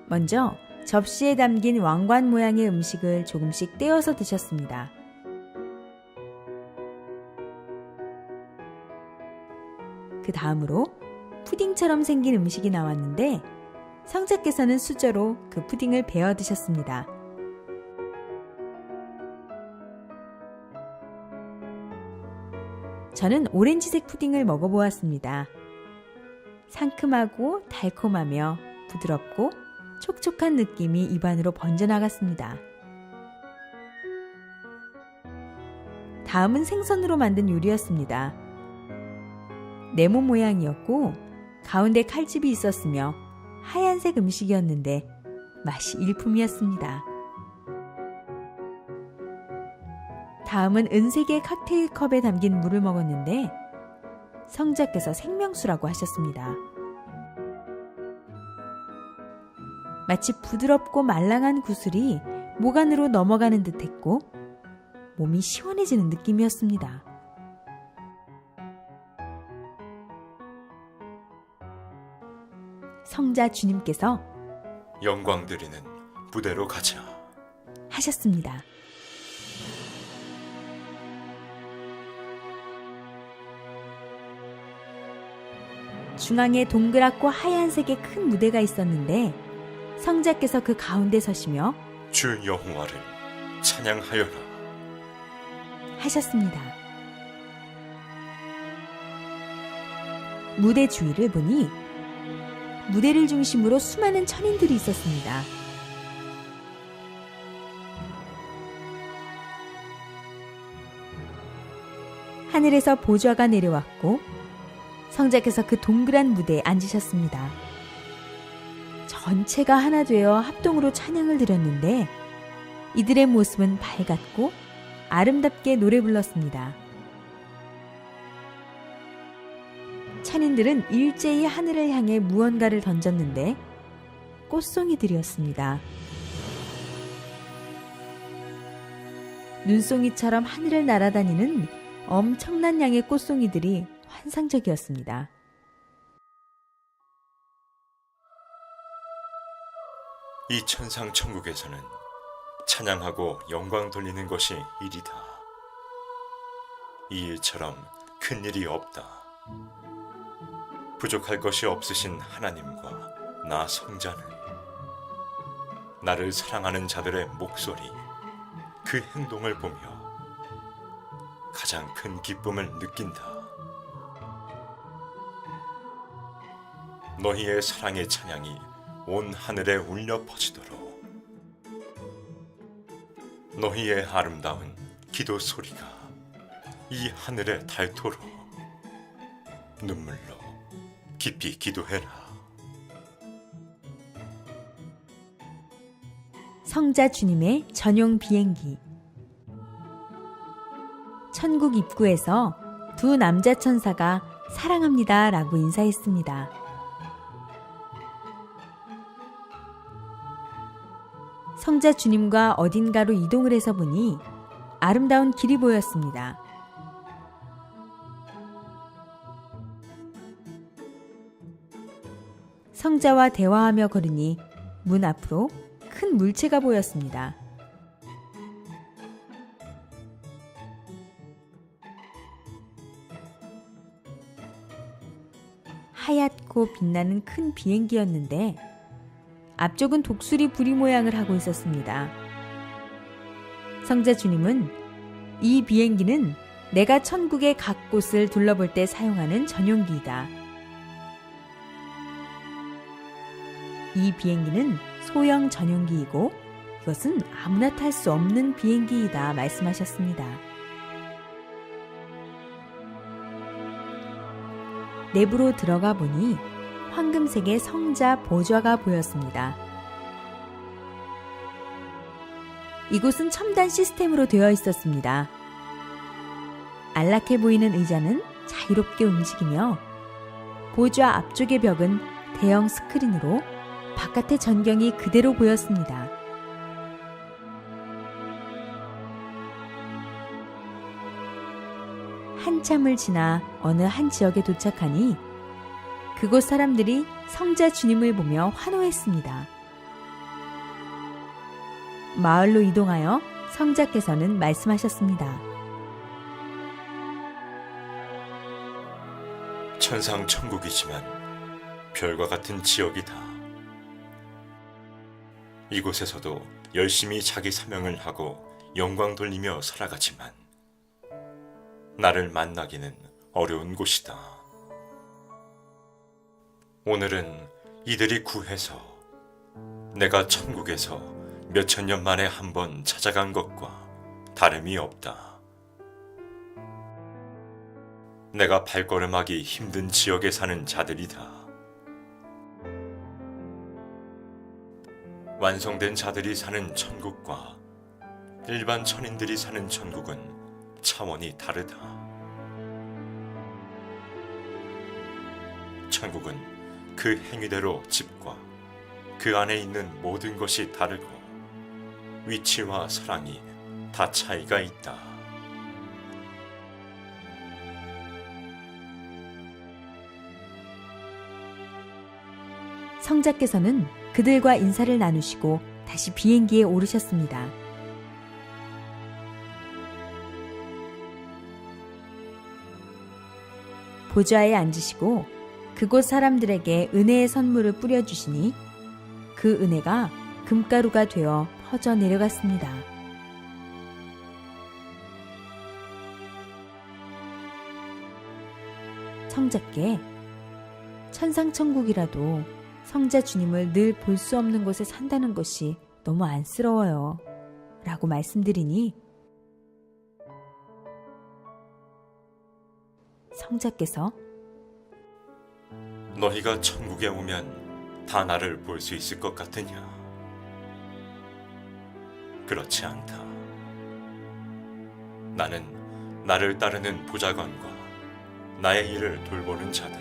먼저 접시에 담긴 왕관 모양의 음식을 조금씩 떼어서 드셨습니다. 그 다음으로 푸딩처럼 생긴 음식이 나왔는데 성자께서는 수저로 그 푸딩을 베어 드셨습니다. 저는 오렌지색 푸딩을 먹어보았습니다. 상큼하고 달콤하며 부드럽고 촉촉한 느낌이 입안으로 번져나갔습니다. 다음은 생선으로 만든 요리였습니다. 네모 모양이었고 가운데 칼집이 있었으며 하얀색 음식이었는데 맛이 일품이었습니다. 다음은 은색의 칵테일 컵에 담긴 물을 먹었는데 성자께서 생명수라고 하셨습니다. 마치 부드럽고 말랑한 구슬이 목 안으로 넘어가는 듯했고 몸이 시원해지는 느낌이었습니다. 성자 주님께서 영광 드리는 부대로 가자 하셨습니다. 중앙에 동그랗고 하얀색의 큰 무대가 있었는데 성자께서 그 가운데 서시며 주 여호와를 찬양하여라. 하셨습니다. 무대 주위를 보니 무대를 중심으로 수많은 천인들이 있었습니다. 하늘에서 보좌가 내려왔고 성자께서 그 동그란 무대에 앉으셨습니다. 전체가 하나 되어 합동으로 찬양을 드렸는데 이들의 모습은 밝았고 아름답게 노래 불렀습니다. 찬인들은 일제히 하늘을 향해 무언가를 던졌는데 꽃송이들이었습니다. 눈송이처럼 하늘을 날아다니는 엄청난 양의 꽃송이들이 환상적이었습니다. 이 천상 천국에서는 찬양하고 영광 돌리는 것이 일이다. 이 일처럼 큰 일이 없다. 부족할 것이 없으신 하나님과 나 성자는 나를 사랑하는 자들의 목소리, 그 행동을 보며 가장 큰 기쁨을 느낀다. 너희의 사랑의 찬양이 온 하늘에 울려 퍼지도록 너희의 아름다운 기도 소리가 이 하늘에 닳도록 눈물로 깊이 기도해라. 성자 주님의 전용 비행기. 천국 입구에서 두 남자 천사가 사랑합니다 라고 인사했습니다. 성자 주님과 어딘가로 이동을 해서 보니 아름다운 길이 보였습니다. 성자와 대화하며 걸으니 문 앞으로 큰 물체가 보였습니다. 하얗고 빛나는 큰 비행기였는데 앞쪽은 독수리 부리 모양을 하고 있었습니다. 성자 주님은 이 비행기는 내가 천국의 각 곳을 둘러볼 때 사용하는 전용기이다. 이 비행기는 소형 전용기이고 이것은 아무나 탈 수 없는 비행기이다 말씀하셨습니다. 내부로 들어가 보니 황금색의 성자 보좌가 보였습니다. 이곳은 첨단 시스템으로 되어 있었습니다. 안락해 보이는 의자는 자유롭게 움직이며 보좌 앞쪽의 벽은 대형 스크린으로 바깥의 전경이 그대로 보였습니다. 한참을 지나 어느 한 지역에 도착하니 그곳 사람들이 성자 주님을 보며 환호했습니다. 마을로 이동하여 성자께서는 말씀하셨습니다. 천상 천국이지만 별과 같은 지역이다. 이곳에서도 열심히 자기 사명을 하고 영광 돌리며 살아가지만 나를 만나기는 어려운 곳이다. 오늘은 이들이 구해서 내가 천국에서 몇천 년 만에 한 번 찾아간 것과 다름이 없다. 내가 발걸음하기 힘든 지역에 사는 자들이다. 완성된 자들이 사는 천국과 일반 천인들이 사는 천국은 차원이 다르다. 천국은 그 행위대로 집과 그 안에 있는 모든 것이 다르고 위치와 사랑이 다 차이가 있다. 성자께서는 그들과 인사를 나누시고 다시 비행기에 오르셨습니다. 보좌에 앉으시고 그곳 사람들에게 은혜의 선물을 뿌려주시니 그 은혜가 금가루가 되어 퍼져 내려갔습니다. 성자께 천상천국이라도 성자 주님을 늘 볼 수 없는 곳에 산다는 것이 너무 안쓰러워요. 라고 말씀드리니 성자께서 너희가 천국에 오면 다 나를 볼 수 있을 것 같으냐? 그렇지 않다. 나는 나를 따르는 보좌관과 나의 일을 돌보는 자들,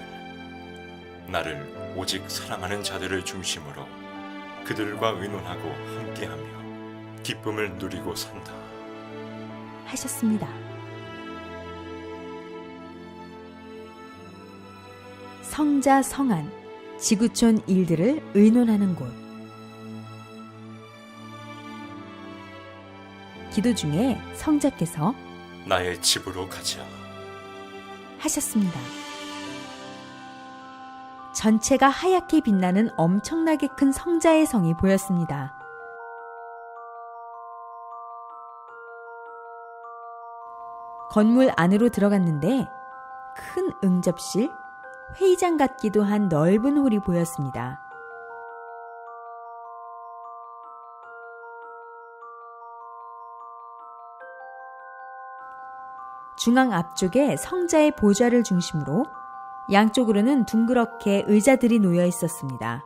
나를 오직 사랑하는 자들을 중심으로 그들과 의논하고 함께하며 기쁨을 누리고 산다. 하셨습니다. 성자 성안, 지구촌 일들을 의논하는 곳. 기도 중에 성자께서 나의 집으로 가자. 하셨습니다. 전체가 하얗게 빛나는 엄청나게 큰 성자의 성이 보였습니다. 건물 안으로 들어갔는데 큰 응접실, 회의장 같기도 한 넓은 홀이 보였습니다. 중앙 앞쪽에 성자의 보좌를 중심으로 양쪽으로는 둥그렇게 의자들이 놓여 있었습니다.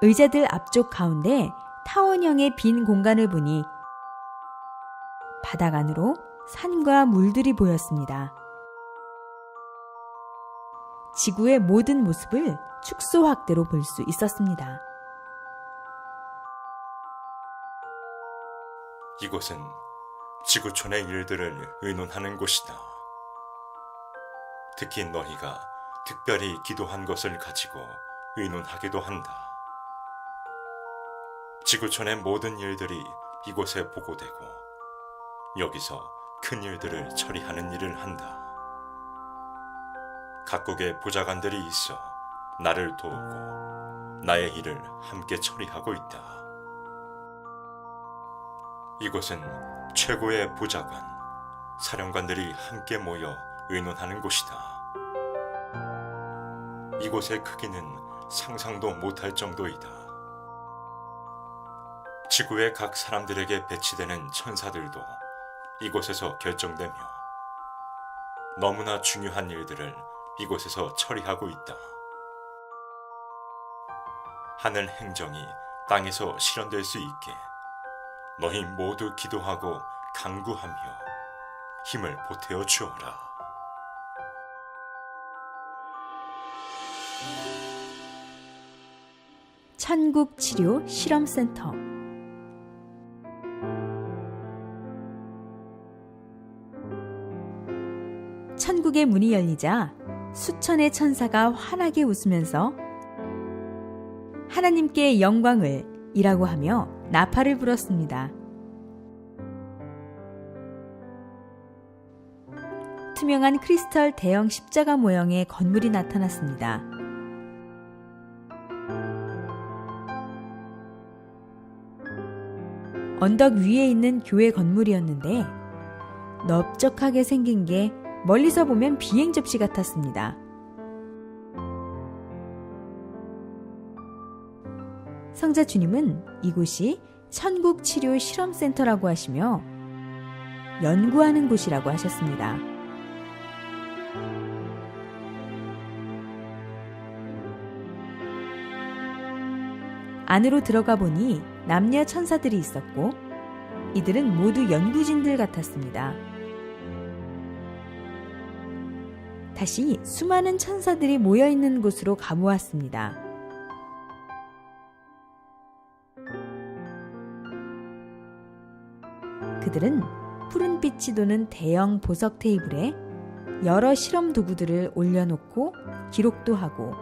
의자들 앞쪽 가운데 타원형의 빈 공간을 보니 바닥 안으로 산과 물들이 보였습니다. 지구의 모든 모습을 축소 확대로 볼 수 있었습니다. 이곳은 지구촌의 일들을 의논하는 곳이다. 특히 너희가 특별히 기도한 것을 가지고 의논하기도 한다. 지구촌의 모든 일들이 이곳에 보고되고 여기서 큰 일들을 처리하는 일을 한다. 각국의 보좌관들이 있어 나를 도우고 나의 일을 함께 처리하고 있다. 이곳은 최고의 보좌관, 사령관들이 함께 모여 의논하는 곳이다. 이곳의 크기는 상상도 못할 정도이다. 지구의 각 사람들에게 배치되는 천사들도 이곳에서 결정되며 너무나 중요한 일들을 이곳에서 처리하고 있다. 하늘 행정이 땅에서 실현될 수 있게 너희 모두 기도하고 간구하며 힘을 보태어 주어라. 천국치료 실험센터. 천국의 문이 열리자 수천의 천사가 환하게 웃으면서 하나님께 영광을 이라고 하며 나팔을 불었습니다. 투명한 크리스털 대형 십자가 모형의 건물이 나타났습니다. 언덕 위에 있는 교회 건물이었는데 넓적하게 생긴 게 멀리서 보면 비행 접시 같았습니다. 성자 주님은 이곳이 천국치료 실험센터라고 하시며 연구하는 곳이라고 하셨습니다. 안으로 들어가 보니 남녀 천사들이 있었고 이들은 모두 연구진들 같았습니다. 다시 수많은 천사들이 모여있는 곳으로 가보았습니다. 그들은 푸른빛이 도는 대형 보석 테이블에 여러 실험 도구들을 올려놓고 기록도 하고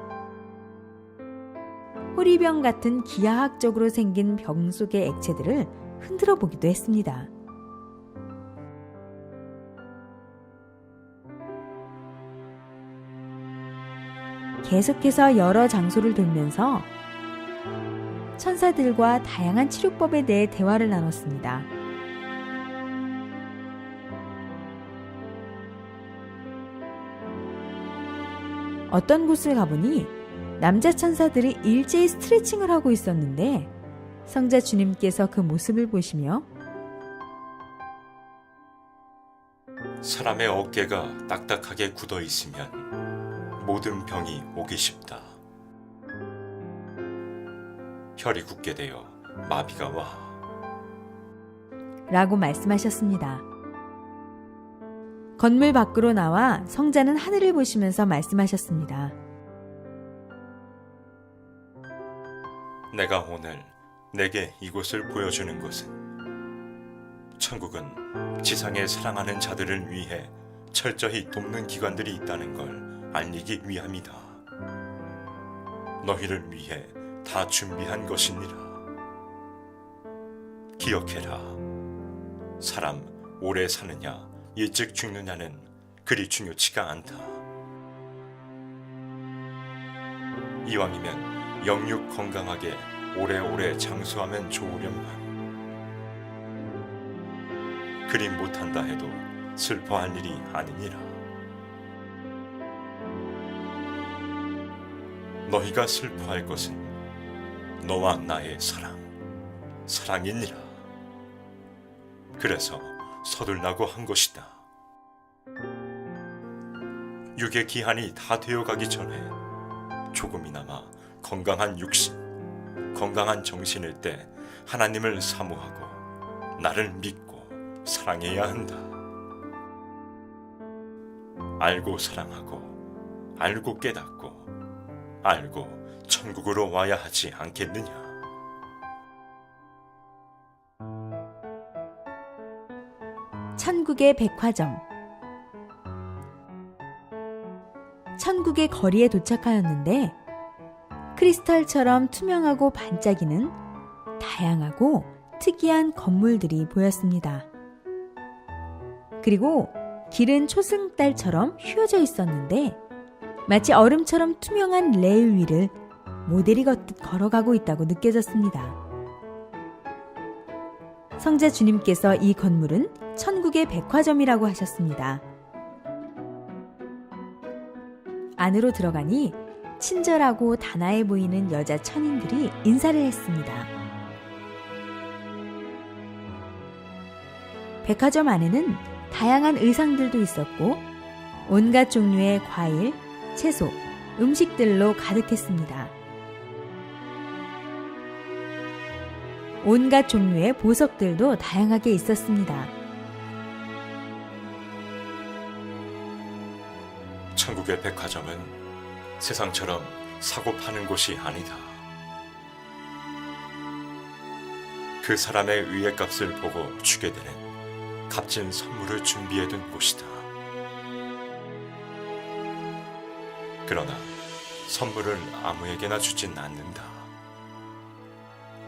호리병 같은 기하학적으로 생긴 병 속의 액체들을 흔들어 보기도 했습니다. 계속해서 여러 장소를 돌면서 천사들과 다양한 치료법에 대해 대화를 나눴습니다. 어떤 곳을 가보니 남자 천사들이 일제히 스트레칭을 하고 있었는데 성자 주님께서 그 모습을 보시며 사람의 어깨가 딱딱하게 굳어 있으면 모든 병이 오기 쉽다. 혈이 굳게 되어 마비가 와. 라고 말씀하셨습니다. 건물 밖으로 나와 성자는 하늘을 보시면서 말씀하셨습니다. 내가 오늘 내게 이곳을 보여주는 것은 천국은 지상에 사랑하는 자들을 위해 철저히 돕는 기관들이 있다는 걸 알리기 위함이다. 너희를 위해 다 준비한 것이니라. 기억해라. 사람 오래 사느냐 일찍 죽느냐는 그리 중요치가 않다. 이왕이면 영육 건강하게 오래오래 장수하면 좋으련만. 그리 못한다 해도 슬퍼할 일이 아니니라. 너희가 슬퍼할 것은 너와 나의 사랑이니라. 그래서 서둘라고 한 것이다. 육의 기한이 다 되어가기 전에 조금이나마 건강한 육신, 건강한 정신일 때 하나님을 사모하고 나를 믿고 사랑해야 한다. 알고 사랑하고 알고 깨닫고 알고 천국으로 와야 하지 않겠느냐. 천국의 백화점. 천국의 거리에 도착하였는데 크리스탈처럼 투명하고 반짝이는 다양하고 특이한 건물들이 보였습니다. 그리고 길은 초승달처럼 휘어져 있었는데 마치 얼음처럼 투명한 레일 위를 모델이 걷듯 걸어가고 있다고 느껴졌습니다. 성자 주님께서 이 건물은 천국의 백화점이라고 하셨습니다. 안으로 들어가니 친절하고 단아해 보이는 여자 천인들이 인사를 했습니다. 백화점 안에는 다양한 의상들도 있었고 온갖 종류의 과일, 채소, 음식들로 가득했습니다. 온갖 종류의 보석들도 다양하게 있었습니다. 천국의 백화점은 세상처럼 사고 파는 곳이 아니다. 그 사람의 의의 값을 보고 주게 되는 값진 선물을 준비해둔 곳이다. 그러나 선물을 아무에게나 주진 않는다.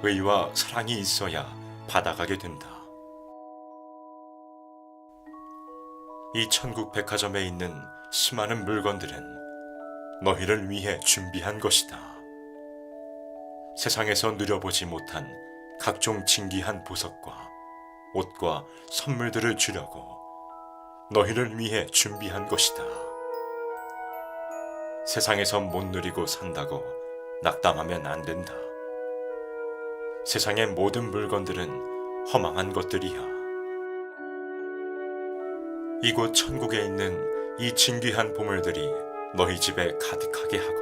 의와 사랑이 있어야 받아가게 된다. 이 천국 백화점에 있는 수많은 물건들은 너희를 위해 준비한 것이다. 세상에서 누려보지 못한 각종 진귀한 보석과 옷과 선물들을 주려고 너희를 위해 준비한 것이다. 세상에서 못 누리고 산다고 낙담하면 안 된다. 세상의 모든 물건들은 허망한 것들이야. 이곳 천국에 있는 이 진귀한 보물들이 너희 집에 가득하게 하고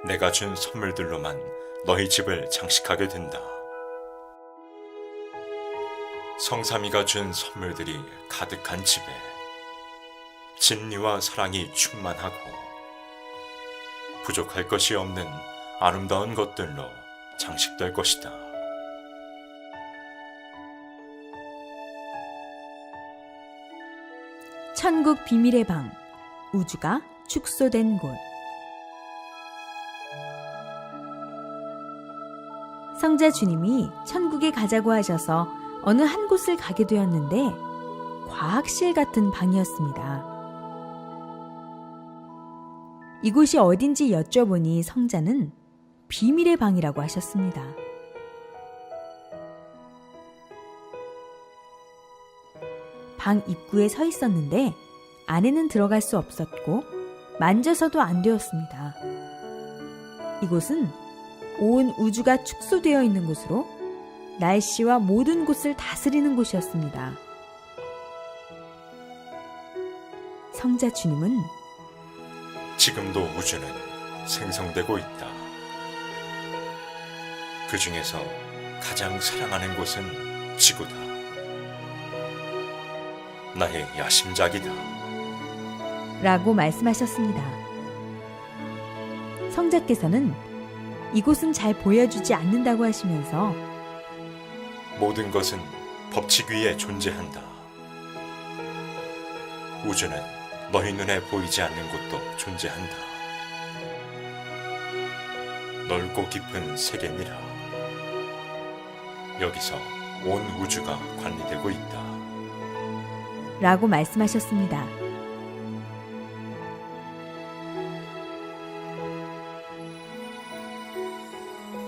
내가 준 선물들로만 너희 집을 장식하게 된다. 성삼이가 준 선물들이 가득한 집에 진리와 사랑이 충만하고 부족할 것이 없는 아름다운 것들로 장식될 것이다. 천국 비밀의 방, 우주가 축소된 곳. 성자 주님이 천국에 가자고 하셔서 어느 한 곳을 가게 되었는데 과학실 같은 방이었습니다. 이곳이 어딘지 여쭤보니 성자는 비밀의 방이라고 하셨습니다. 방 입구에 서 있었는데 안에는 들어갈 수 없었고 만져서도 안 되었습니다. 이곳은 온 우주가 축소되어 있는 곳으로 날씨와 모든 곳을 다스리는 곳이었습니다. 성자 주님은 지금도 우주는 생성되고 있다. 그 중에서 가장 사랑하는 곳은 지구다. 나의 야심작이다. 라고 말씀하셨습니다. 성자께서는 이곳은 잘 보여주지 않는다고 하시면서 모든 것은 법칙 위에 존재한다. 우주는 너희 눈에 보이지 않는 곳도 존재한다. 넓고 깊은 세계니라. 여기서 온 우주가 관리되고 있다. 라고 말씀하셨습니다.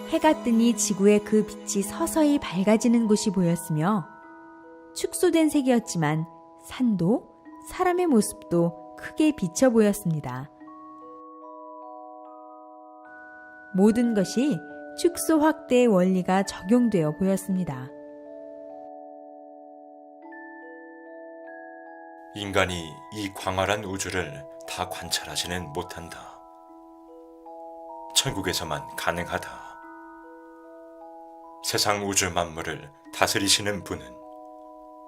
해가 뜨니 지구의 그 빛이 서서히 밝아지는 곳이 보였으며 축소된 색이었지만 산도 사람의 모습도 크게 비쳐 보였습니다. 모든 것이 축소 확대의 원리가 적용되어 보였습니다. 인간이 이 광활한 우주를 다 관찰하지는 못한다. 천국에서만 가능하다. 세상 우주 만물을 다스리시는 분은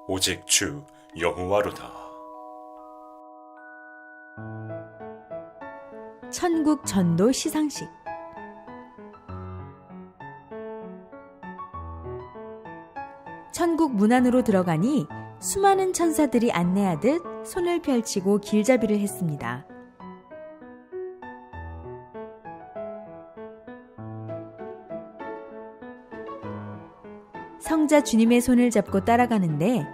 오직 주 여호와로다. 천국 전도 시상식. 천국 문 안으로 들어가니 수많은 천사들이 안내하듯 손을 펼치고 길잡이를 했습니다. 성자 주님의 손을 잡고 따라가는데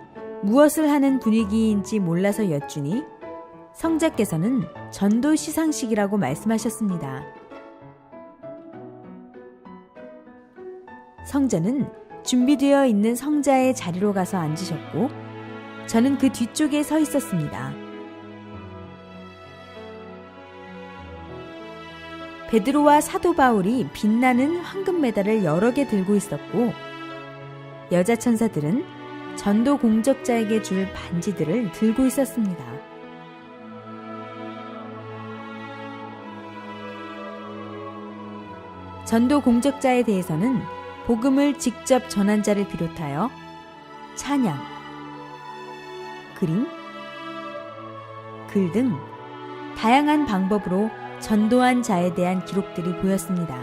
무엇을 하는 분위기인지 몰라서 여쭈니 성자께서는 전도 시상식이라고 말씀하셨습니다. 성자는 준비되어 있는 성자의 자리로 가서 앉으셨고 저는 그 뒤쪽에 서 있었습니다. 베드로와 사도 바울이 빛나는 황금 메달을 여러 개 들고 있었고 여자 천사들은 전도 공적자에게 줄 반지들을 들고 있었습니다. 전도 공적자에 대해서는 복음을 직접 전한 자를 비롯하여 찬양, 그림, 글 등 다양한 방법으로 전도한 자에 대한 기록들이 보였습니다.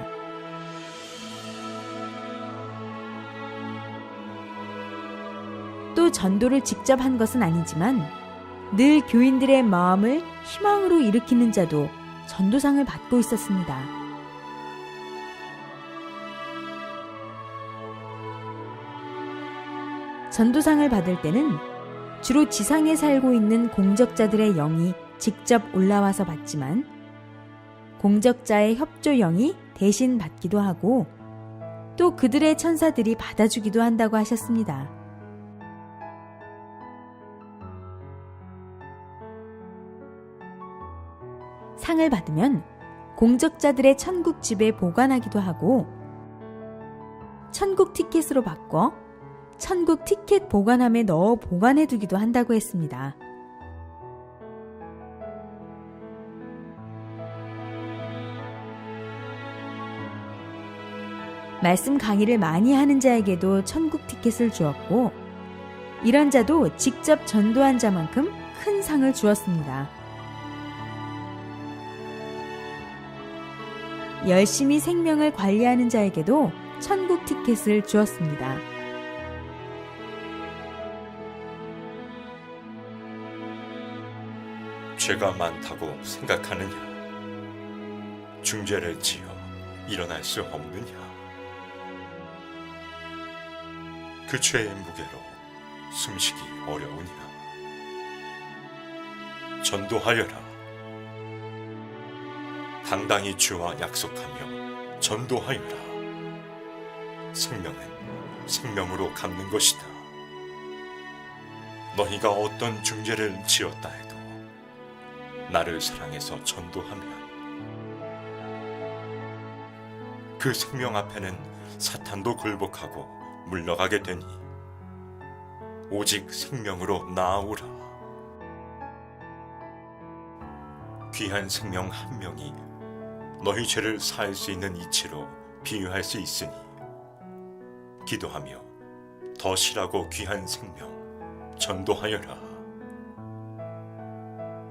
또 전도를 직접 한 것은 아니지만 늘 교인들의 마음을 희망으로 일으키는 자도 전도상을 받고 있었습니다. 전도상을 받을 때는 주로 지상에 살고 있는 공적자들의 영이 직접 올라와서 받지만 공적자의 협조 영이 대신 받기도 하고 또 그들의 천사들이 받아주기도 한다고 하셨습니다. 상을 받으면 공적자들의 천국 집에 보관하기도 하고 천국 티켓으로 바꿔 천국 티켓 보관함에 넣어 보관해두기도 한다고 했습니다. 말씀 강의를 많이 하는 자에게도 천국 티켓을 주었고 이런 자도 직접 전도한 자만큼 큰 상을 주었습니다. 열심히 생명을 관리하는 자에게도 천국 티켓을 주었습니다. 죄가 많다고 생각하느냐? 중죄를 지어 일어날 수 없느냐? 그 죄의 무게로 숨쉬기 어려우냐? 전도하여라. 당당히 주와 약속하며 전도하여라. 생명은 생명으로 갚는 것이다. 너희가 어떤 중죄를 지었다 해도 나를 사랑해서 전도하면 그 생명 앞에는 사탄도 굴복하고 물러가게 되니 오직 생명으로 나아오라. 귀한 생명 한 명이 너희 죄를 사할 수 있는 이치로 비유할 수 있으니 기도하며 더 실하고 귀한 생명 전도하여라.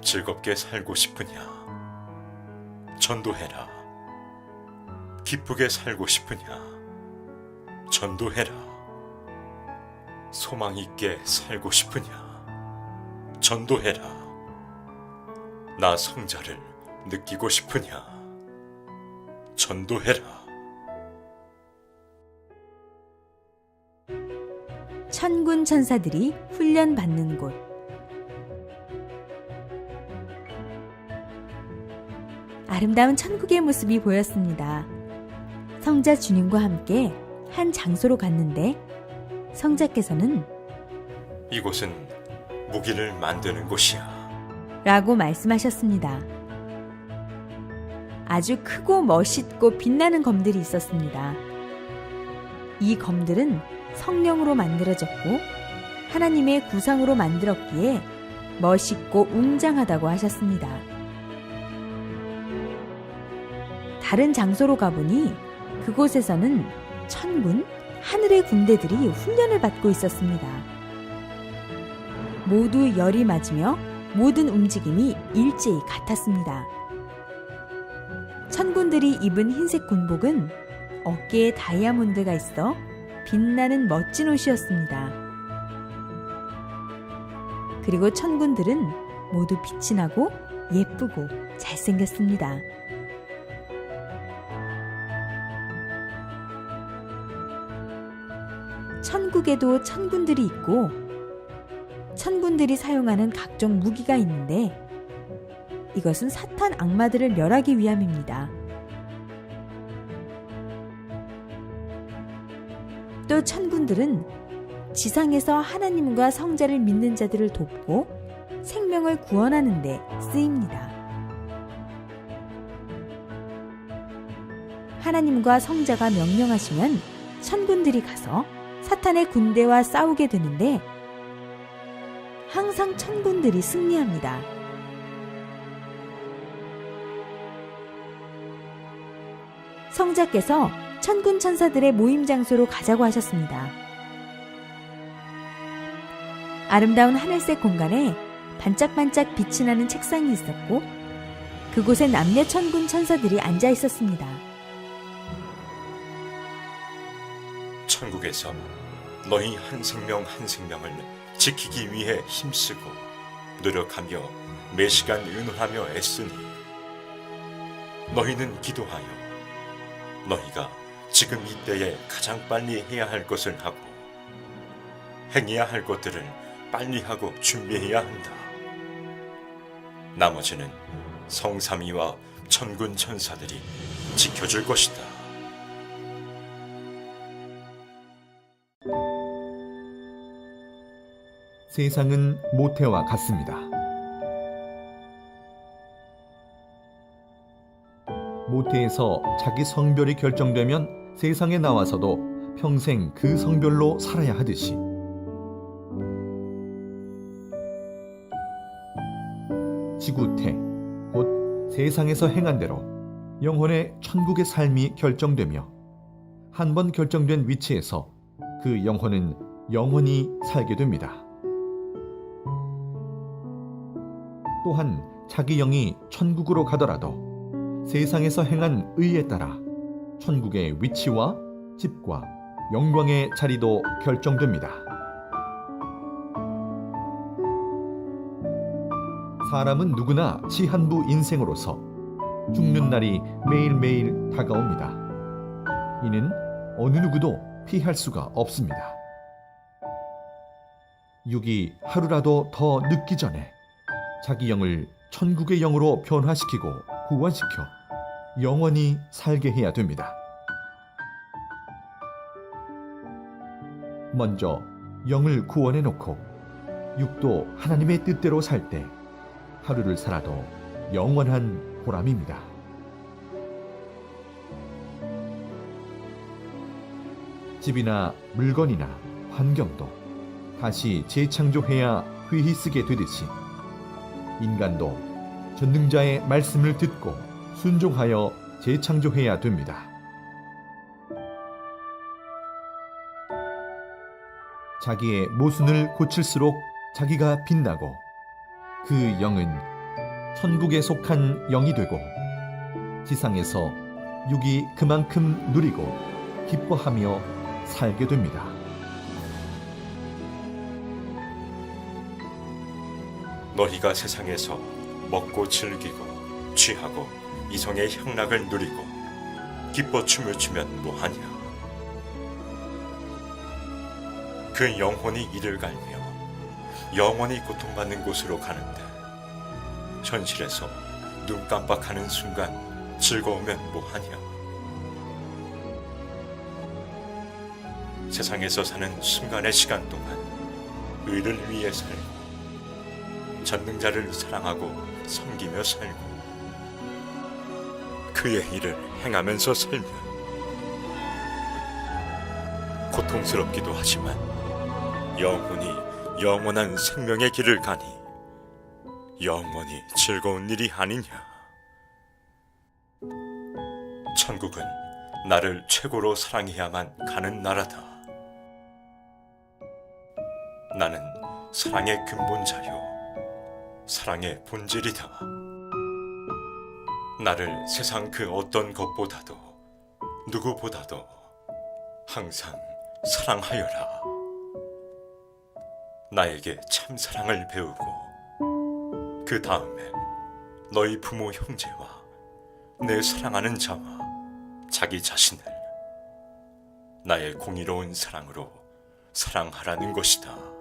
즐겁게 살고 싶으냐? 전도해라. 기쁘게 살고 싶으냐? 전도해라. 소망 있게 살고 싶으냐? 전도해라. 나 성자를 느끼고 싶으냐? 전도해라. 천군 천사들이 훈련받는 곳. 아름다운 천국의 모습이 보였습니다. 성자 주님과 함께 한 장소로 갔는데 성자께서는 이곳은 무기를 만드는 곳이야. 라고 말씀하셨습니다. 아주 크고 멋있고 빛나는 검들이 있었습니다. 이 검들은 성령으로 만들어졌고 하나님의 구상으로 만들었기에 멋있고 웅장하다고 하셨습니다. 다른 장소로 가보니 그곳에서는 천군, 하늘의 군대들이 훈련을 받고 있었습니다. 모두 열이 맞으며 모든 움직임이 일제히 같았습니다. 천군들이 입은 흰색 군복은 어깨에 다이아몬드가 있어 빛나는 멋진 옷이었습니다. 그리고 천군들은 모두 빛이 나고 예쁘고 잘생겼습니다. 천국에도 천군들이 있고 천군들이 사용하는 각종 무기가 있는데 이것은 사탄 악마들을 멸하기 위함입니다. 또 천군들은 지상에서 하나님과 성자를 믿는 자들을 돕고 생명을 구원하는 데 쓰입니다. 하나님과 성자가 명령하시면 천군들이 가서 사탄의 군대와 싸우게 되는데 항상 천군들이 승리합니다. 성자께서 천군 천사들의 모임 장소로 가자고 하셨습니다. 아름다운 하늘색 공간에 반짝반짝 빛이 나는 책상이 있었고 그곳에 남녀 천군 천사들이 앉아 있었습니다. 천국에서 너희 한 생명 한 생명을 지키기 위해 힘쓰고 노력하며 매시간 의논하며 애쓰니 너희는 기도하여 너희가 지금 이때에 가장 빨리 해야 할 것을 하고 행해야 할 것들을 빨리 하고 준비해야 한다. 나머지는 성삼위와 천군 천사들이 지켜줄 것이다. 세상은 모태와 같습니다. 모태에서 자기 성별이 결정되면 세상에 나와서도 평생 그 성별로 살아야 하듯이 지구태, 곧 세상에서 행한 대로 영혼의 천국의 삶이 결정되며 한 번 결정된 위치에서 그 영혼은 영원히 살게 됩니다. 또한 자기 영이 천국으로 가더라도 세상에서 행한 의에 따라 천국의 위치와 집과 영광의 자리도 결정됩니다. 사람은 누구나 시한부 인생으로서 죽는 날이 매일매일 다가옵니다. 이는 어느 누구도 피할 수가 없습니다. 육이 하루라도 더 늦기 전에 자기 영을 천국의 영으로 변화시키고 구원시켜 영원히 살게 해야 됩니다. 먼저 영을 구원해 놓고 육도 하나님의 뜻대로 살 때 하루를 살아도 영원한 보람입니다. 집이나 물건이나 환경도 다시 재창조해야 회의 쓰게 되듯이 인간도 전능자의 말씀을 듣고 순종하여 재창조해야 됩니다. 자기의 모순을 고칠수록 자기가 빛나고 그 영은 천국에 속한 영이 되고 지상에서 육이 그만큼 누리고 기뻐하며 살게 됩니다. 너희가 세상에서 먹고 즐기고 취하고 이성의 향락을 누리고 기뻐 춤을 추면 뭐하냐? 그 영혼이 이를 갈며 영원히 고통받는 곳으로 가는데 현실에서 눈 깜빡하는 순간 즐거우면 뭐하냐? 세상에서 사는 순간의 시간 동안 의를 위해 살고 전능자를 사랑하고 섬기며 살고 그의 일을 행하면서 살면 고통스럽기도 하지만 영혼이 영원한 생명의 길을 가니 영원히 즐거운 일이 아니냐. 천국은 나를 최고로 사랑해야만 가는 나라다. 나는 사랑의 근본자요 사랑의 본질이다. 나를 세상 그 어떤 것보다도 누구보다도 항상 사랑하여라. 나에게 참 사랑을 배우고 그 다음에 너희 부모 형제와 내 사랑하는 자와 자기 자신을 나의 공의로운 사랑으로 사랑하라는 것이다.